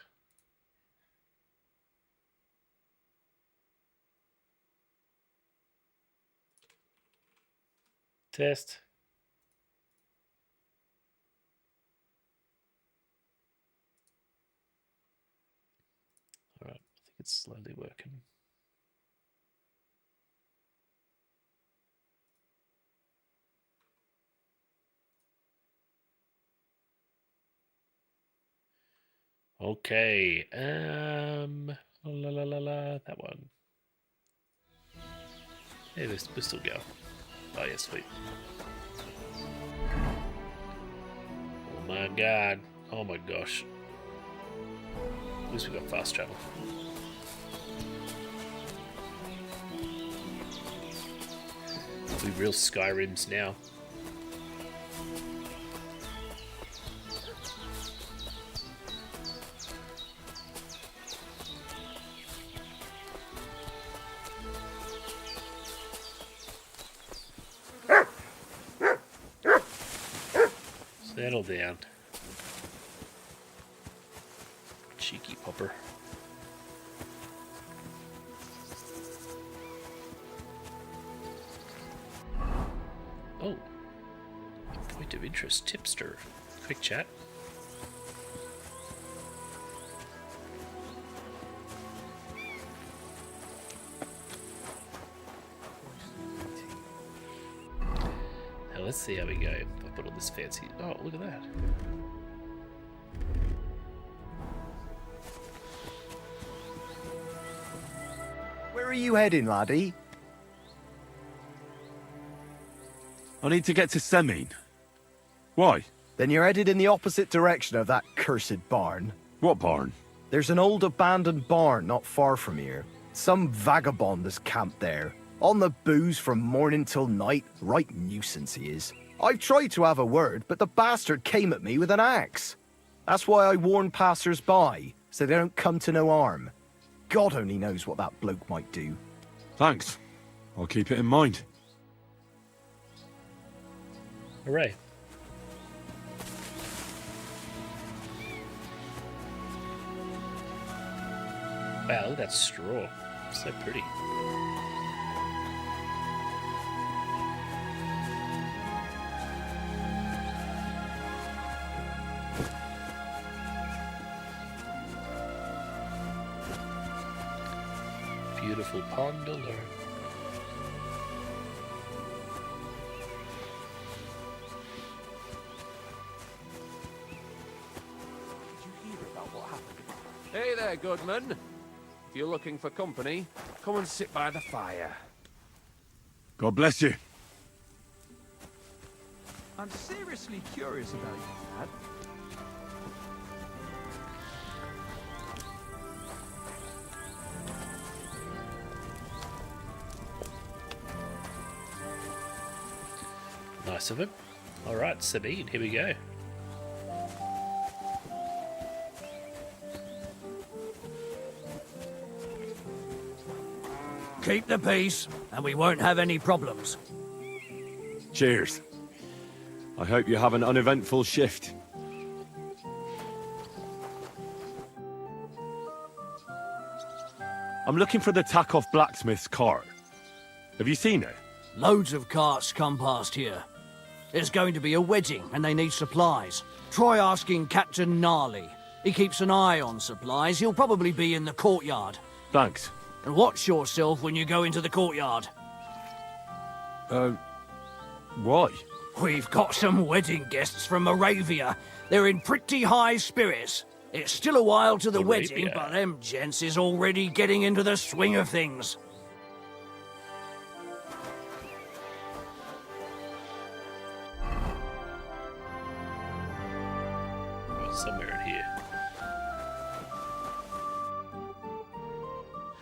Test. Alright, I think it's slowly working. Okay. That one. Yeah, we're still going. Oh yeah, sweet. Oh my god. Oh my gosh. At least we got fast travel. We real Skyrims now. Settle down. Cheeky popper. Oh. A point of interest. Tipster. Quick chat. Now let's see how we go. If I put all this fancy... Oh, look at that. Where are you heading, laddie? I need to get to Semine. Why? Then you're headed in the opposite direction of that cursed barn. What barn? There's an old abandoned barn not far from here. Some vagabond has camped there. On the booze from morning till night. Right nuisance he is. I've tried to have a word, but the bastard came at me with an axe. That's why I warn passers-by, so they don't come to no harm. God only knows what that bloke might do. Thanks. I'll keep it in mind. Hooray. Wow, look at that straw. So pretty. Beautiful pond to learn. Hey there, Goodman. If you're looking for company, come and sit by the fire. God bless you. I'm seriously curious about you, Dad. Nice of him. Alright, Sabine, here we go. Keep the peace, and we won't have any problems. Cheers. I hope you have an uneventful shift. I'm looking for the Takeoff blacksmith's cart. Have you seen it? Loads of carts come past here. There's going to be a wedding, and they need supplies. Try asking Captain Gnarly. He keeps an eye on supplies. He'll probably be in the courtyard. Thanks. And watch yourself when you go into the courtyard. Why? We've got some wedding guests from Moravia. They're in pretty high spirits. It's still a while to the wedding, but them gents is already getting into the swing of things. Somewhere in here.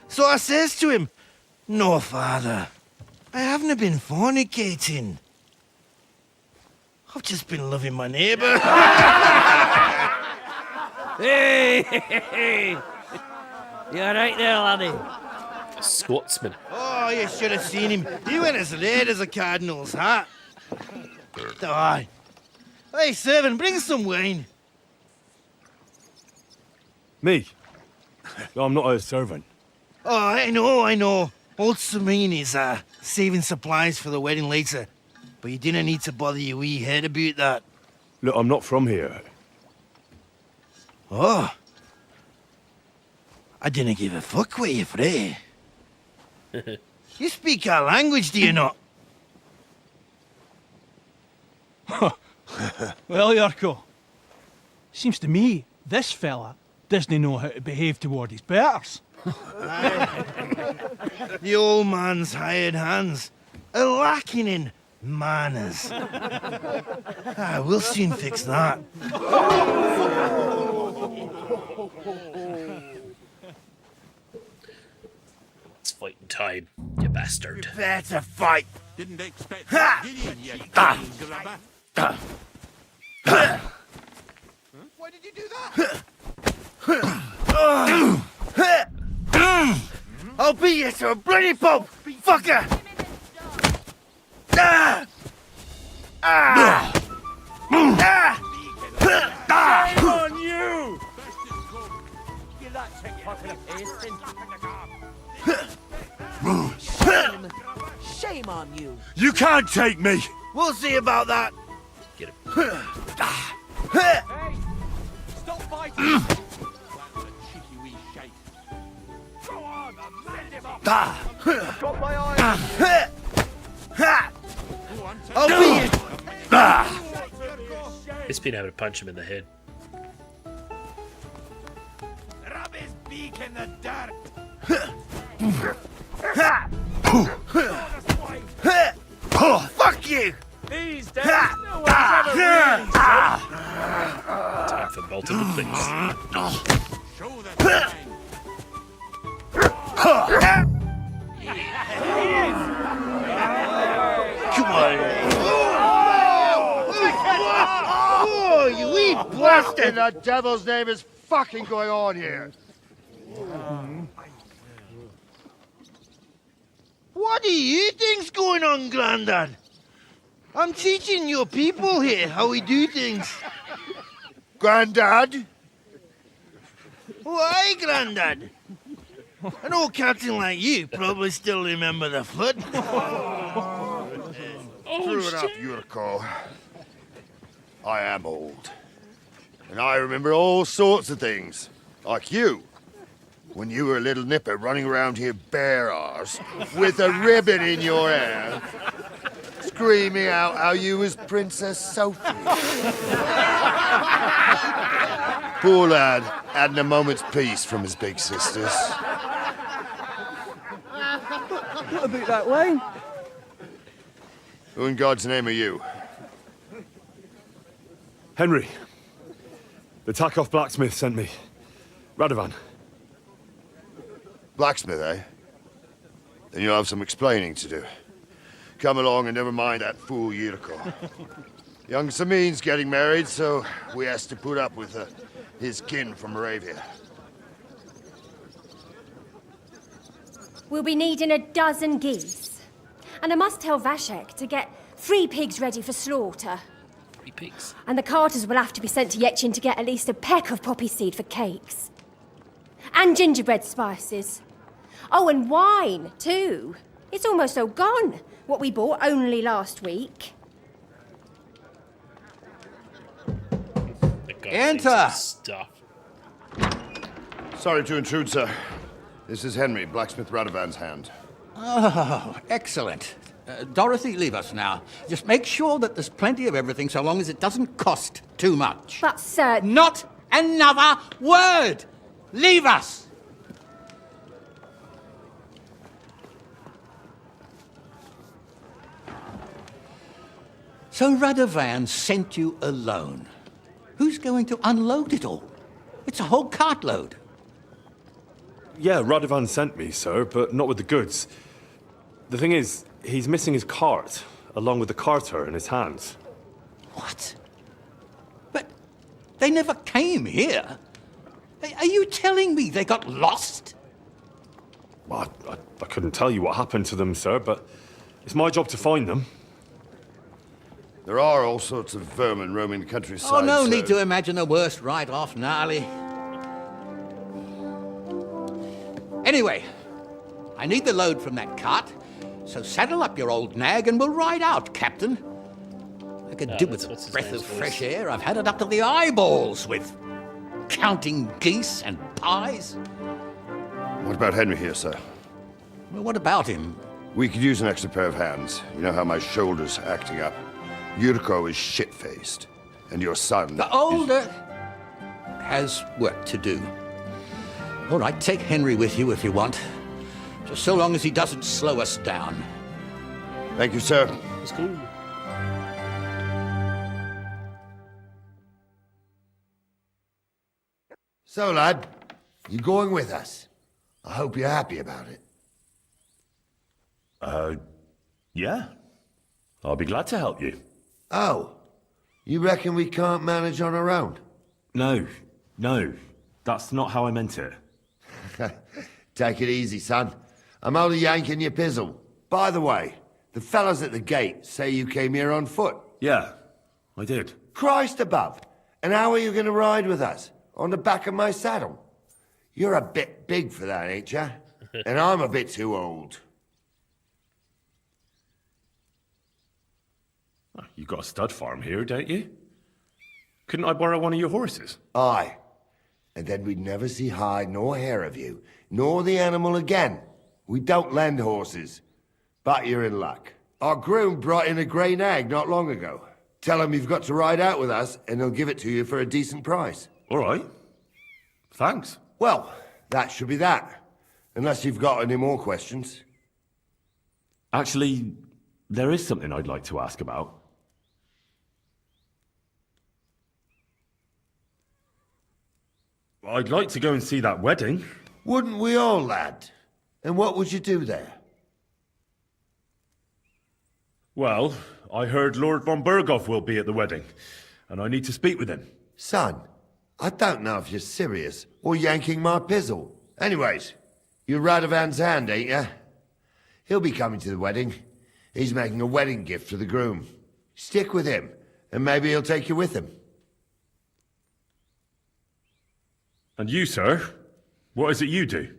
So I says to him, "No, father, I haven't been fornicating. I've just been loving my neighbour." Hey! You alright there, laddie? Scotsman. Oh, you should have seen him. He went as red as a cardinal's hat. Aye. Hey, servant, bring some wine. Me? I'm not a servant. Oh, I know. Old Samine is saving supplies for the wedding later. But you didn't need to bother your wee head about that. Look, I'm not from here. Oh. I didn't give a fuck what you pray. You speak our language, do you not? Well, Yarko, seems to me this fella doesn't know how to behave toward his betters. The old man's hired hands are lacking in manners. We'll soon fix that. It's fighting time, you bastard. Better fight. Didn't expect Ha! to get in yet, grabber. Why did you do that? I'll beat you to a bloody pulp, fucker! Shame on you! Give that chick fucking Shame on you. You can't take me! We'll see about that. Get him. Hey! Stop fighting! Cheeky wee shite. Go on, send him off! Got my eye. I'll beat you. It's been able to punch him in the head. Rub his beak in the dirt! Fuck you! These days, no one's ever really safe. Time for multiple things. Show the time. Come on. Oh, you wee What in the devil's name is fucking going on here? What do you think's going on, Grandad? I'm teaching your people here how we do things. Grandad? Why, Grandad? An old captain like you probably still remember the flood. True enough, Yuriko. I am old. And I remember all sorts of things. Like you. When you were a little nipper running around here bare arse, with a ribbon in your hair, screaming out how you was Princess Sophie. Poor lad, hadn't a moment's peace from his big sisters. What about that way? Who in God's name are you? Henry. The Takoff blacksmith sent me. Radovan. Blacksmith, eh? Then you'll have some explaining to do. Come along and never mind that fool Yuriko. Young Samin's getting married, so we has to put up with his kin from Moravia. We'll be needing a dozen geese. And I must tell Vashek to get 3 pigs ready for slaughter. 3 pigs? And the carters will have to be sent to Yetchin to get at least a peck of poppy seed for cakes. And gingerbread spices. Oh, and wine, too. It's almost all gone, what we bought only last week. Enter! Stuff. Sorry to intrude, sir. This is Henry, blacksmith Radovan's hand. Oh, excellent. Dorothy, leave us now. Just make sure that there's plenty of everything so long as it doesn't cost too much. But, sir... Not another word! Leave us! So Radovan sent you alone. Who's going to unload it all? It's a whole cartload. Yeah, Radovan sent me, sir, but not with the goods. The thing is, he's missing his cart, along with the carter in his hands. What? But they never came here. Are you telling me they got lost? Well, I couldn't tell you what happened to them, sir, but it's my job to find them. There are all sorts of vermin roaming the countryside. Oh, no so... need to imagine the worst right off, gnarly. Anyway, I need the load from that cart, so saddle up your old nag and we'll ride out, Captain. I could do with a breath of fresh air. I've had it up to the eyeballs with counting geese and pies. What about Henry here, sir? Well, what about him? We could use an extra pair of hands. You know how my shoulder's acting up. Yuriko is shit-faced, and your son The older has work to do. All right, take Henry with you if you want. Just so long as he doesn't slow us down. Thank you, sir. It's cool. So, lad, you going with us? I hope you're happy about it. Yeah. I'll be glad to help you. Oh, you reckon we can't manage on our own? No, that's not how I meant it. Take it easy, son. I'm only yanking your pizzle. By the way, the fellas at the gate say you came here on foot. Yeah, I did. Christ above! And how are you going to ride with us? On the back of my saddle? You're a bit big for that, ain't ya? And I'm a bit too old. You got a stud farm here, don't you? Couldn't I borrow one of your horses? Aye. And then we'd never see hide nor hair of you, nor the animal again. We don't lend horses. But you're in luck. Our groom brought in a grey nag not long ago. Tell him you've got to ride out with us, and he'll give it to you for a decent price. All right. Thanks. Well, that should be that. Unless you've got any more questions. Actually, there is something I'd like to ask about. I'd like to go and see that wedding. Wouldn't we all, lad? And what would you do there? Well, I heard Lord von Burghoff will be at the wedding, and I need to speak with him. Son, I don't know if you're serious or yanking my pizzle. Anyways, you're Radovan's hand, ain't ya? He'll be coming to the wedding. He's making a wedding gift for the groom. Stick with him, and maybe he'll take you with him. And you, sir? What is it you do?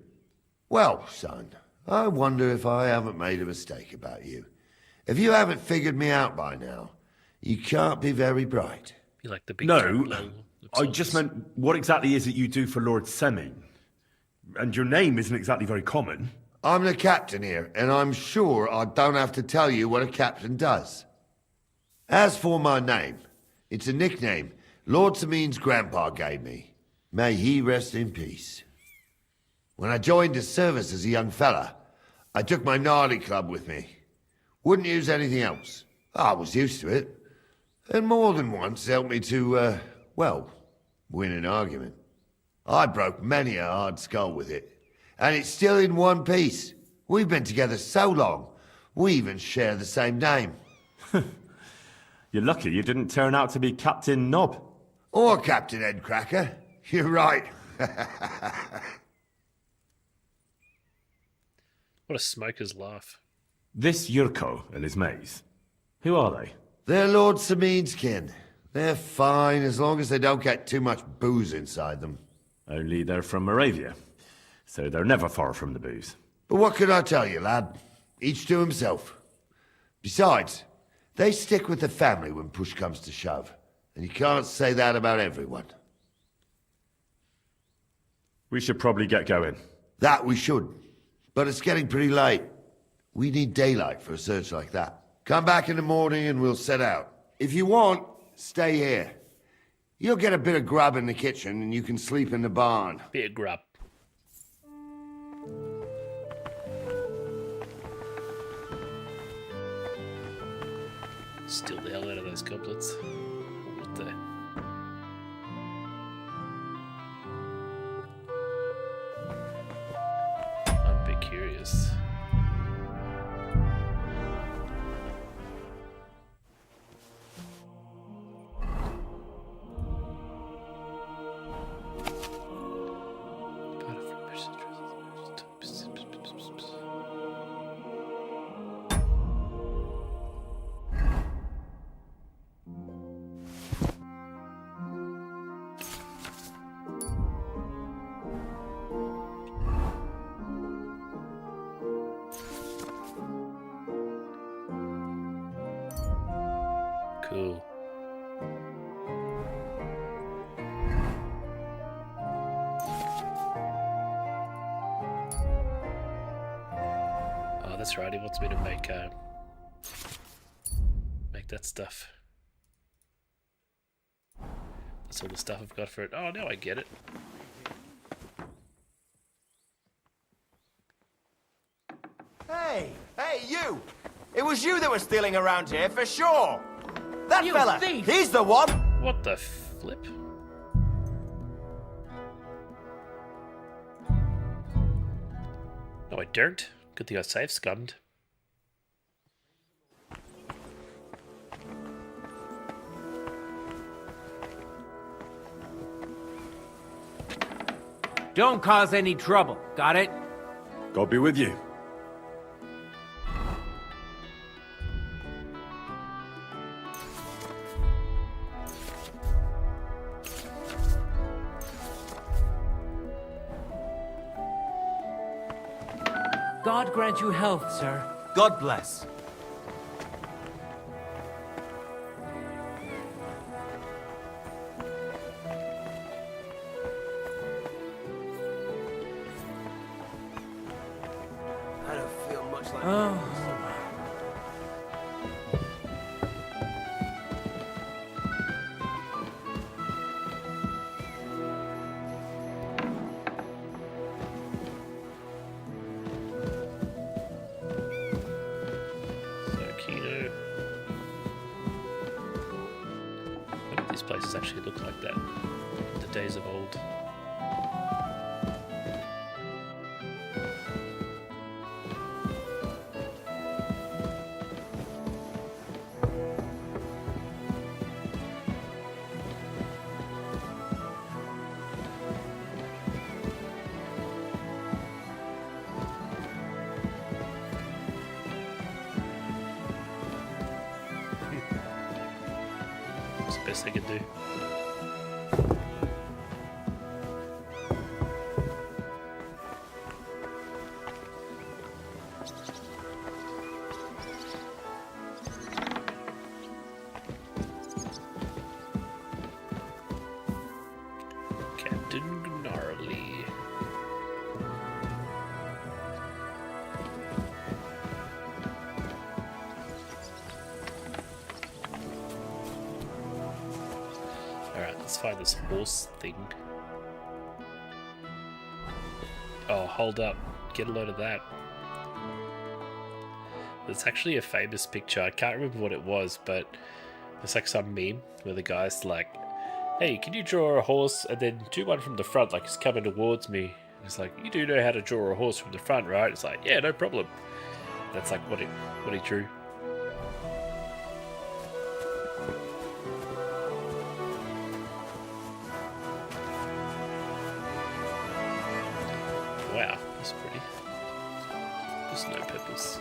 Well, son, I wonder if I haven't made a mistake about you. If you haven't figured me out by now, you can't be very bright. Be like the big No, I just meant, what exactly is it you do for Lord Seming? And your name isn't exactly very common. I'm the captain here, and I'm sure I don't have to tell you what a captain does. As for my name, it's a nickname Lord Seming's grandpa gave me. May he rest in peace. When I joined his service as a young fella, I took my gnarly club with me. Wouldn't use anything else. I was used to it. And more than once helped me to, well, win an argument. I broke many a hard skull with it. And it's still in one piece. We've been together so long, we even share the same name. You're lucky you didn't turn out to be Captain Knob. Or Captain Headcracker. You're right. What a smoker's laugh. This Yurko and his mates, who are they? They're Lord Seming's kin. They're fine as long as they don't get too much booze inside them. Only they're from Moravia, so they're never far from the booze. But what can I tell you, lad? Each to himself. Besides, they stick with the family when push comes to shove. And you can't say that about everyone. We should probably get going. That we should. But it's getting pretty late. We need daylight for a search like that. Come back in the morning and we'll set out. If you want, stay here. You'll get a bit of grub in the kitchen and you can sleep in the barn. Bit of grub. Steal the hell out of those goblets. What the... I'm a bit curious. Cool. Oh, that's right. He wants me to make that stuff. That's all the stuff I've got for it. Oh, now I get it. Hey, you! It was you that was stealing around here, for sure! That You fella! thief! He's the one! What the flip? No, I don't. Good thing I safe scummed. Don't cause any trouble, got it? God be with you. God grant you health, sir. God bless. I don't feel much like... Oh. What did these places actually look like that in the days of old? That's the best they could do. Captain Gnarly. Alright, let's find this horse thing. Oh, hold up. Get a load of that. It's actually a famous picture. I can't remember what it was, but it's like some meme where the guy's like, hey, can you draw a horse and then do one from the front like he's coming towards me? And it's like, you do know how to draw a horse from the front, right? It's like, yeah, no problem. That's like what he drew. Wow, that's pretty. Just no peppers.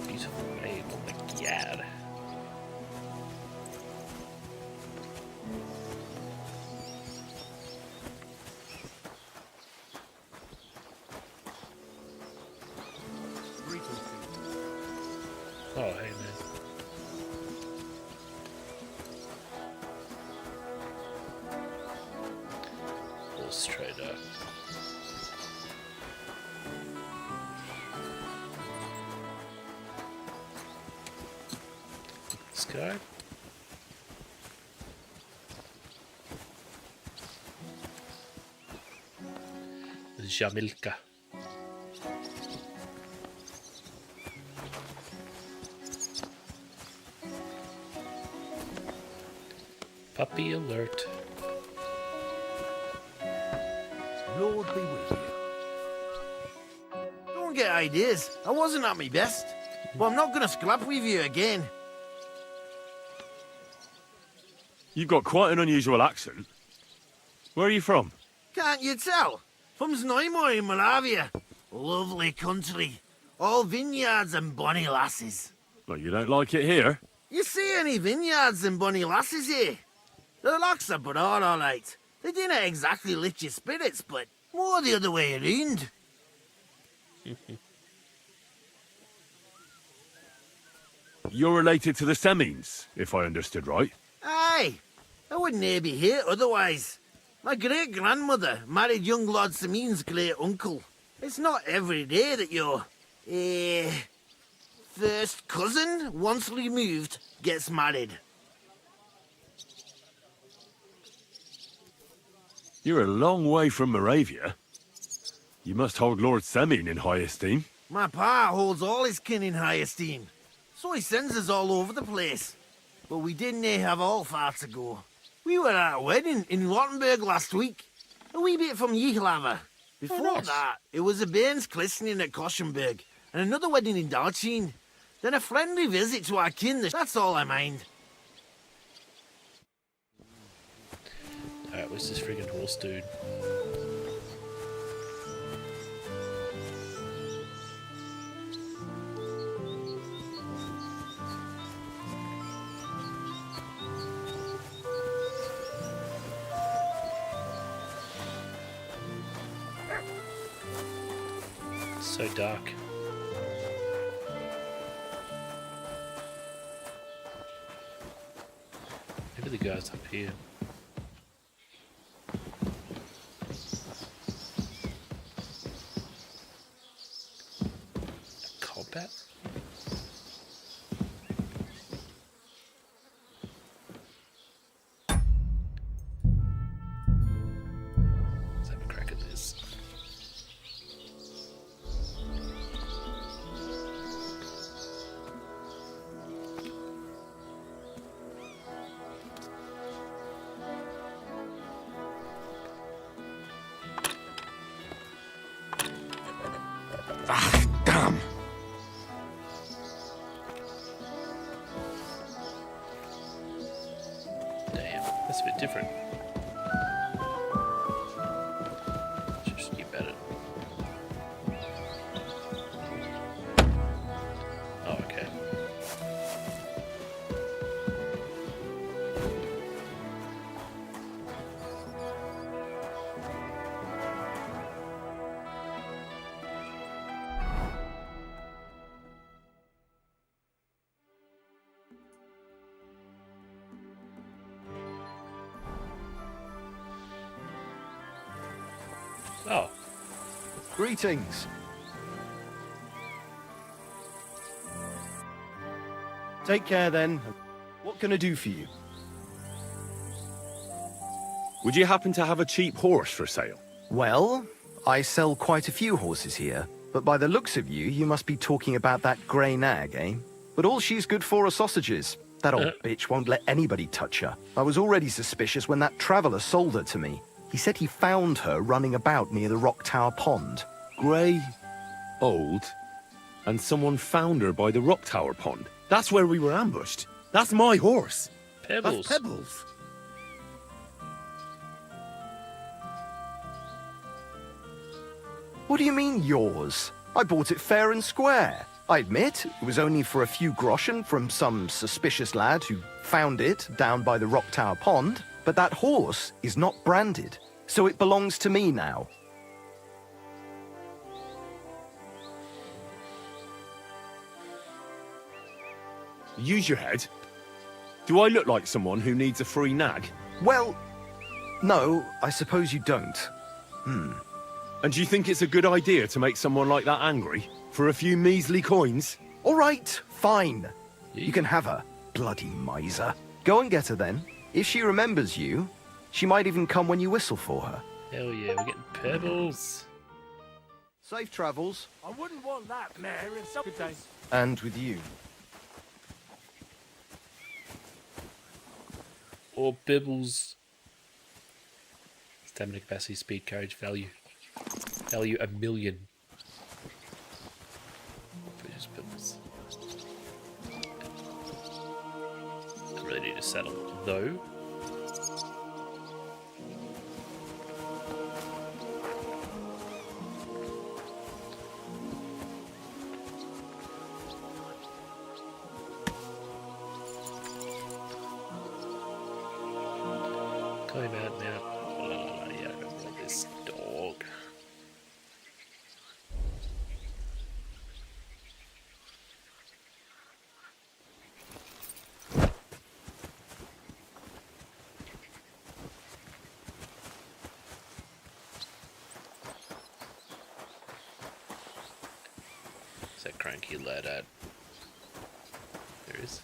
Beautiful maid, oh my god. Oh, hey man. Horse trader. This guy. Jamilka. Puppy alert. Lord be with you. Don't get ideas. I wasn't at my best. But I'm not going to scrap with you again. You've got quite an unusual accent. Where are you from? Can't you tell? From Znojmo in Moravia. Lovely country. All vineyards and bonny lasses. Well, you don't like it here? You see any vineyards and bonny lasses here? The locks are broad, all right. They didn't exactly lift your spirits, but more the other way around. You're related to the Semines, if I understood right. Aye, I wouldn't be here otherwise. My great-grandmother married young Lord Semin's great-uncle. It's not every day that your, first cousin, once removed, gets married. You're a long way from Moravia. You must hold Lord Semyon in high esteem. My pa holds all his kin in high esteem, so he sends us all over the place. But we didn't have all far to go. We were at a wedding in Wattenberg last week, a wee bit from Yichlava. Before that, it was a bairn's christening at Koschenberg, and another wedding in Darchin. Then a friendly visit to our kin, that's all I mind. Alright, where's this friggin' horse dude? So dark. Maybe the guy's up here. A combat? Let's have a crack at this. Damn! Damn, that's a bit different. Just keep at it. Oh, okay. Oh. Greetings. Take care then. What can I do for you? Would you happen to have a cheap horse for sale? Well, I sell quite a few horses here, but by the looks of you, you must be talking about that grey nag, eh? But all she's good for are sausages. That old bitch won't let anybody touch her. I was already suspicious when that traveller sold her to me. He said he found her running about near the Rock Tower Pond. Grey, old, and someone found her by the Rock Tower Pond. That's where we were ambushed. That's my horse. Pebbles. That's Pebbles. What do you mean, yours? I bought it fair and square. I admit, it was only for a few groschen from some suspicious lad who found it down by the Rock Tower Pond, but that horse is not branded, so it belongs to me now. Use your head. Do I look like someone who needs a free nag? Well, no, I suppose you don't. And do you think it's a good idea to make someone like that angry? For a few measly coins? All right, fine. You can have her, bloody miser. Go and get her then. If she remembers you, she might even come when you whistle for her. Hell yeah, we're getting Pebbles. Safe travels. I wouldn't want that, Mayor, if some... Good day. And with you. Or Bibbles. Stamina, capacity, speed, courage, value. Value 1 million. Just Bibbles. I really need to settle though. Climb out now. Oh, yeah, I don't want this dog. Is that cranky lad at? There is.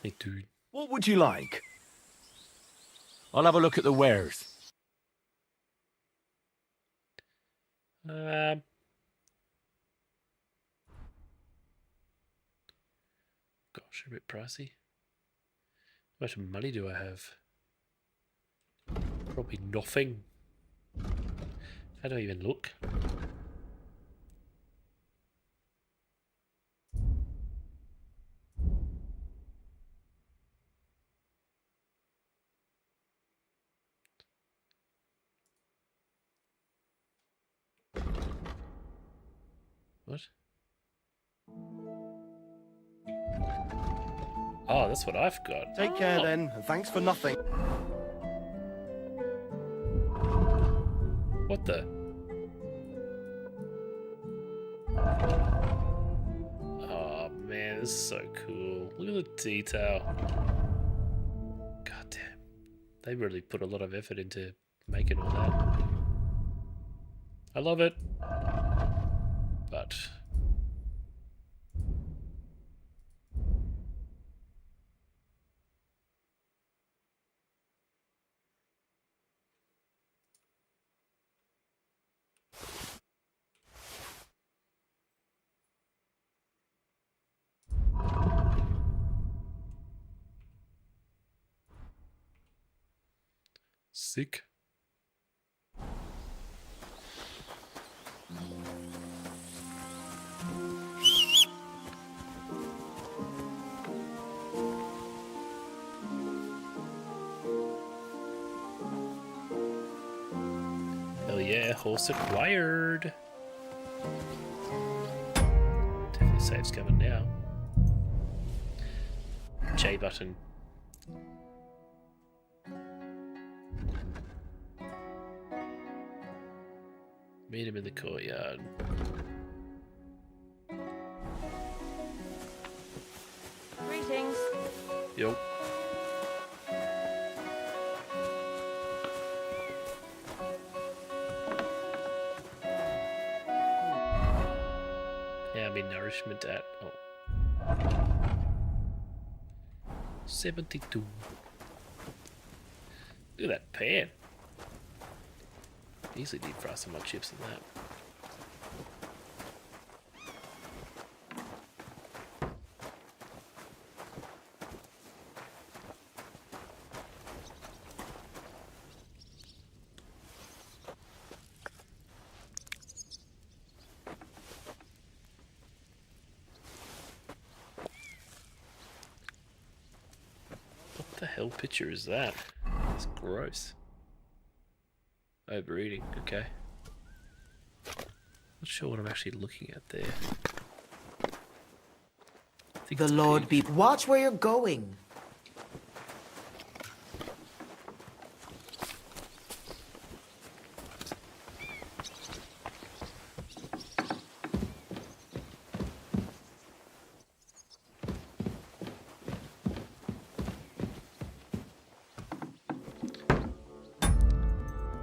Hey, dude. What would you like? I'll have a look at the wares. Gosh, a bit pricey. How much money do I have? Probably nothing. How do I even look? What? Oh, that's what I've got. Take care then, and thanks for nothing. What the? Oh man, this is so cool. Look at the detail. God damn. They really put a lot of effort into making all that. I love it. But sick. Hell yeah, horse acquired. Definitely save's coming now. J button. Meet him in the courtyard. Greetings. Yo. Yeah, I mean nourishment at 72. Look at that pan. Easily deep fry some more chips than that. What the hell picture is that? It's gross. Overeating, okay. Not sure what I'm actually looking at there. The Lord be... Watch where you're going.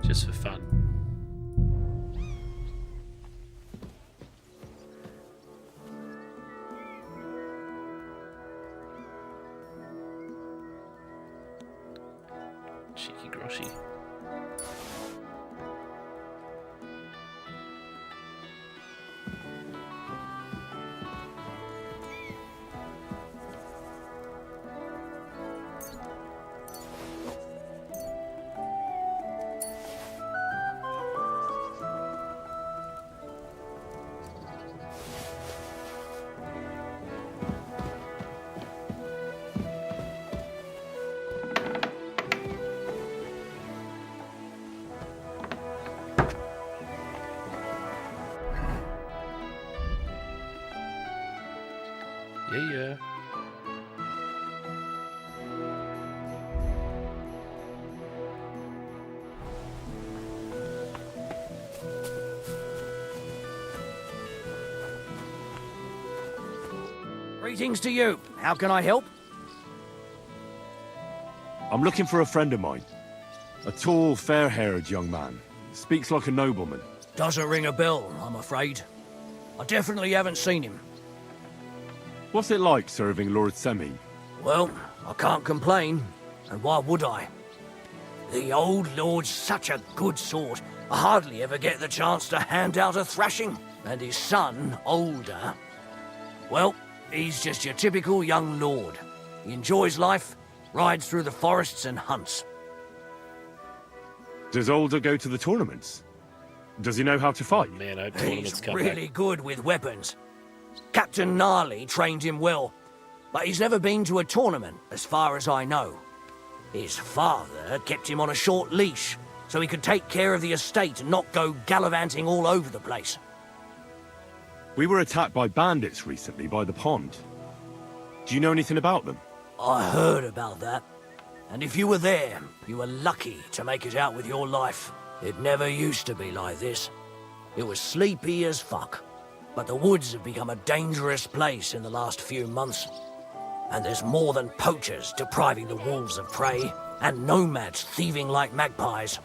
Just for fun. Cheeky groshy. Yeah. Greetings to you. How can I help? I'm looking for a friend of mine. A tall, fair-haired young man. Speaks like a nobleman. Doesn't ring a bell, I'm afraid. I definitely haven't seen him. What's it like serving Lord Semine? Well, I can't complain, and why would I? The old lord's such a good sort. I hardly ever get the chance to hand out a thrashing. And his son, older, well, he's just your typical young lord. He enjoys life, rides through the forests and hunts. Does Older go to the tournaments? Does he know how to fight? Man, I hope tournaments He's come really back. good with weapons. Captain Gnarly trained him well, but he's never been to a tournament, as far as I know. His father kept him on a short leash, so he could take care of the estate and not go gallivanting all over the place. We were attacked by bandits recently by the pond. Do you know anything about them? I heard about that. And if you were there, you were lucky to make it out with your life. It never used to be like this. It was sleepy as fuck. But the woods have become a dangerous place in the last few months. And there's more than poachers depriving the wolves of prey, and nomads thieving like magpies.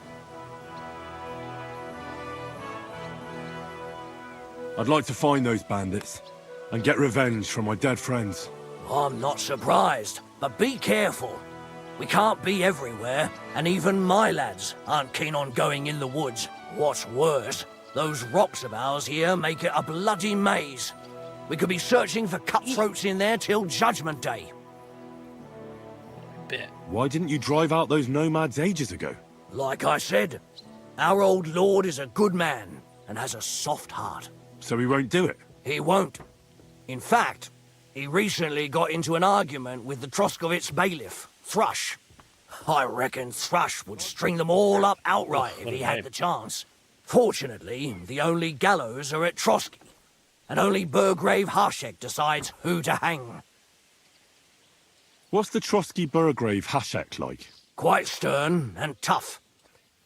I'd like to find those bandits and get revenge for my dead friends. I'm not surprised, but be careful. We can't be everywhere, and even my lads aren't keen on going in the woods. What's worse, those rocks of ours here make it a bloody maze. We could be searching for cutthroats in there till Judgment Day. Bet. Why didn't you drive out those nomads ages ago? Like I said, our old lord is a good man and has a soft heart. So he won't do it? He won't. In fact, he recently got into an argument with the Troskovitz bailiff, Thrush. I reckon Thrush would string them all up outright if he had the chance. Fortunately, the only gallows are at Trotsky, and only Burgrave Hashek decides who to hang. What's the Trotsky Burgrave Hashek like? Quite stern and tough.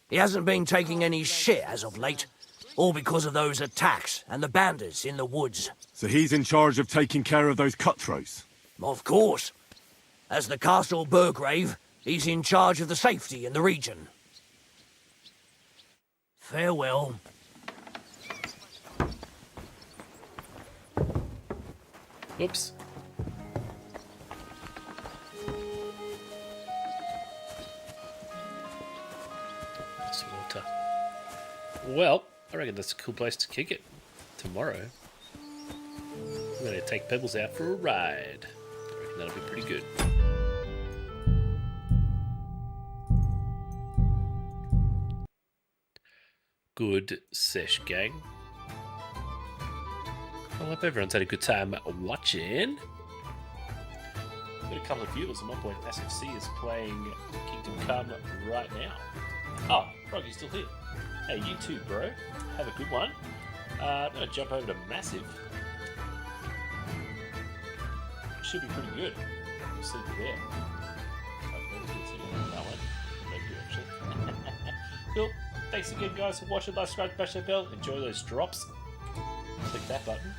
He hasn't been taking any shit as of late, all because of those attacks and the bandits in the woods. So he's in charge of taking care of those cutthroats? Of course. As the Castle Burgrave, he's in charge of the safety in the region. Farewell. Oops. Just water. Well, I reckon that's a cool place to kick it. Tomorrow, I'm going to take Pebbles out for a ride. I reckon that'll be pretty good. Good sesh, gang. I hope everyone's had a good time watching. Got a couple of viewers at one point. SFC is playing Kingdom Come right now. Oh, Froggy's still here. Hey, you too, bro. Have a good one. I'm going to jump over to Massive. Should be pretty good. See you there. Hopefully we can see that one. Maybe actually. Cool. Thanks again, guys, for watching. Like, subscribe, bash that bell. Enjoy those drops. Click that button.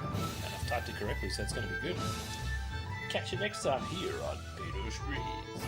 And I've typed it correctly, so it's going to be good. Catch you next time here on Pato Streams.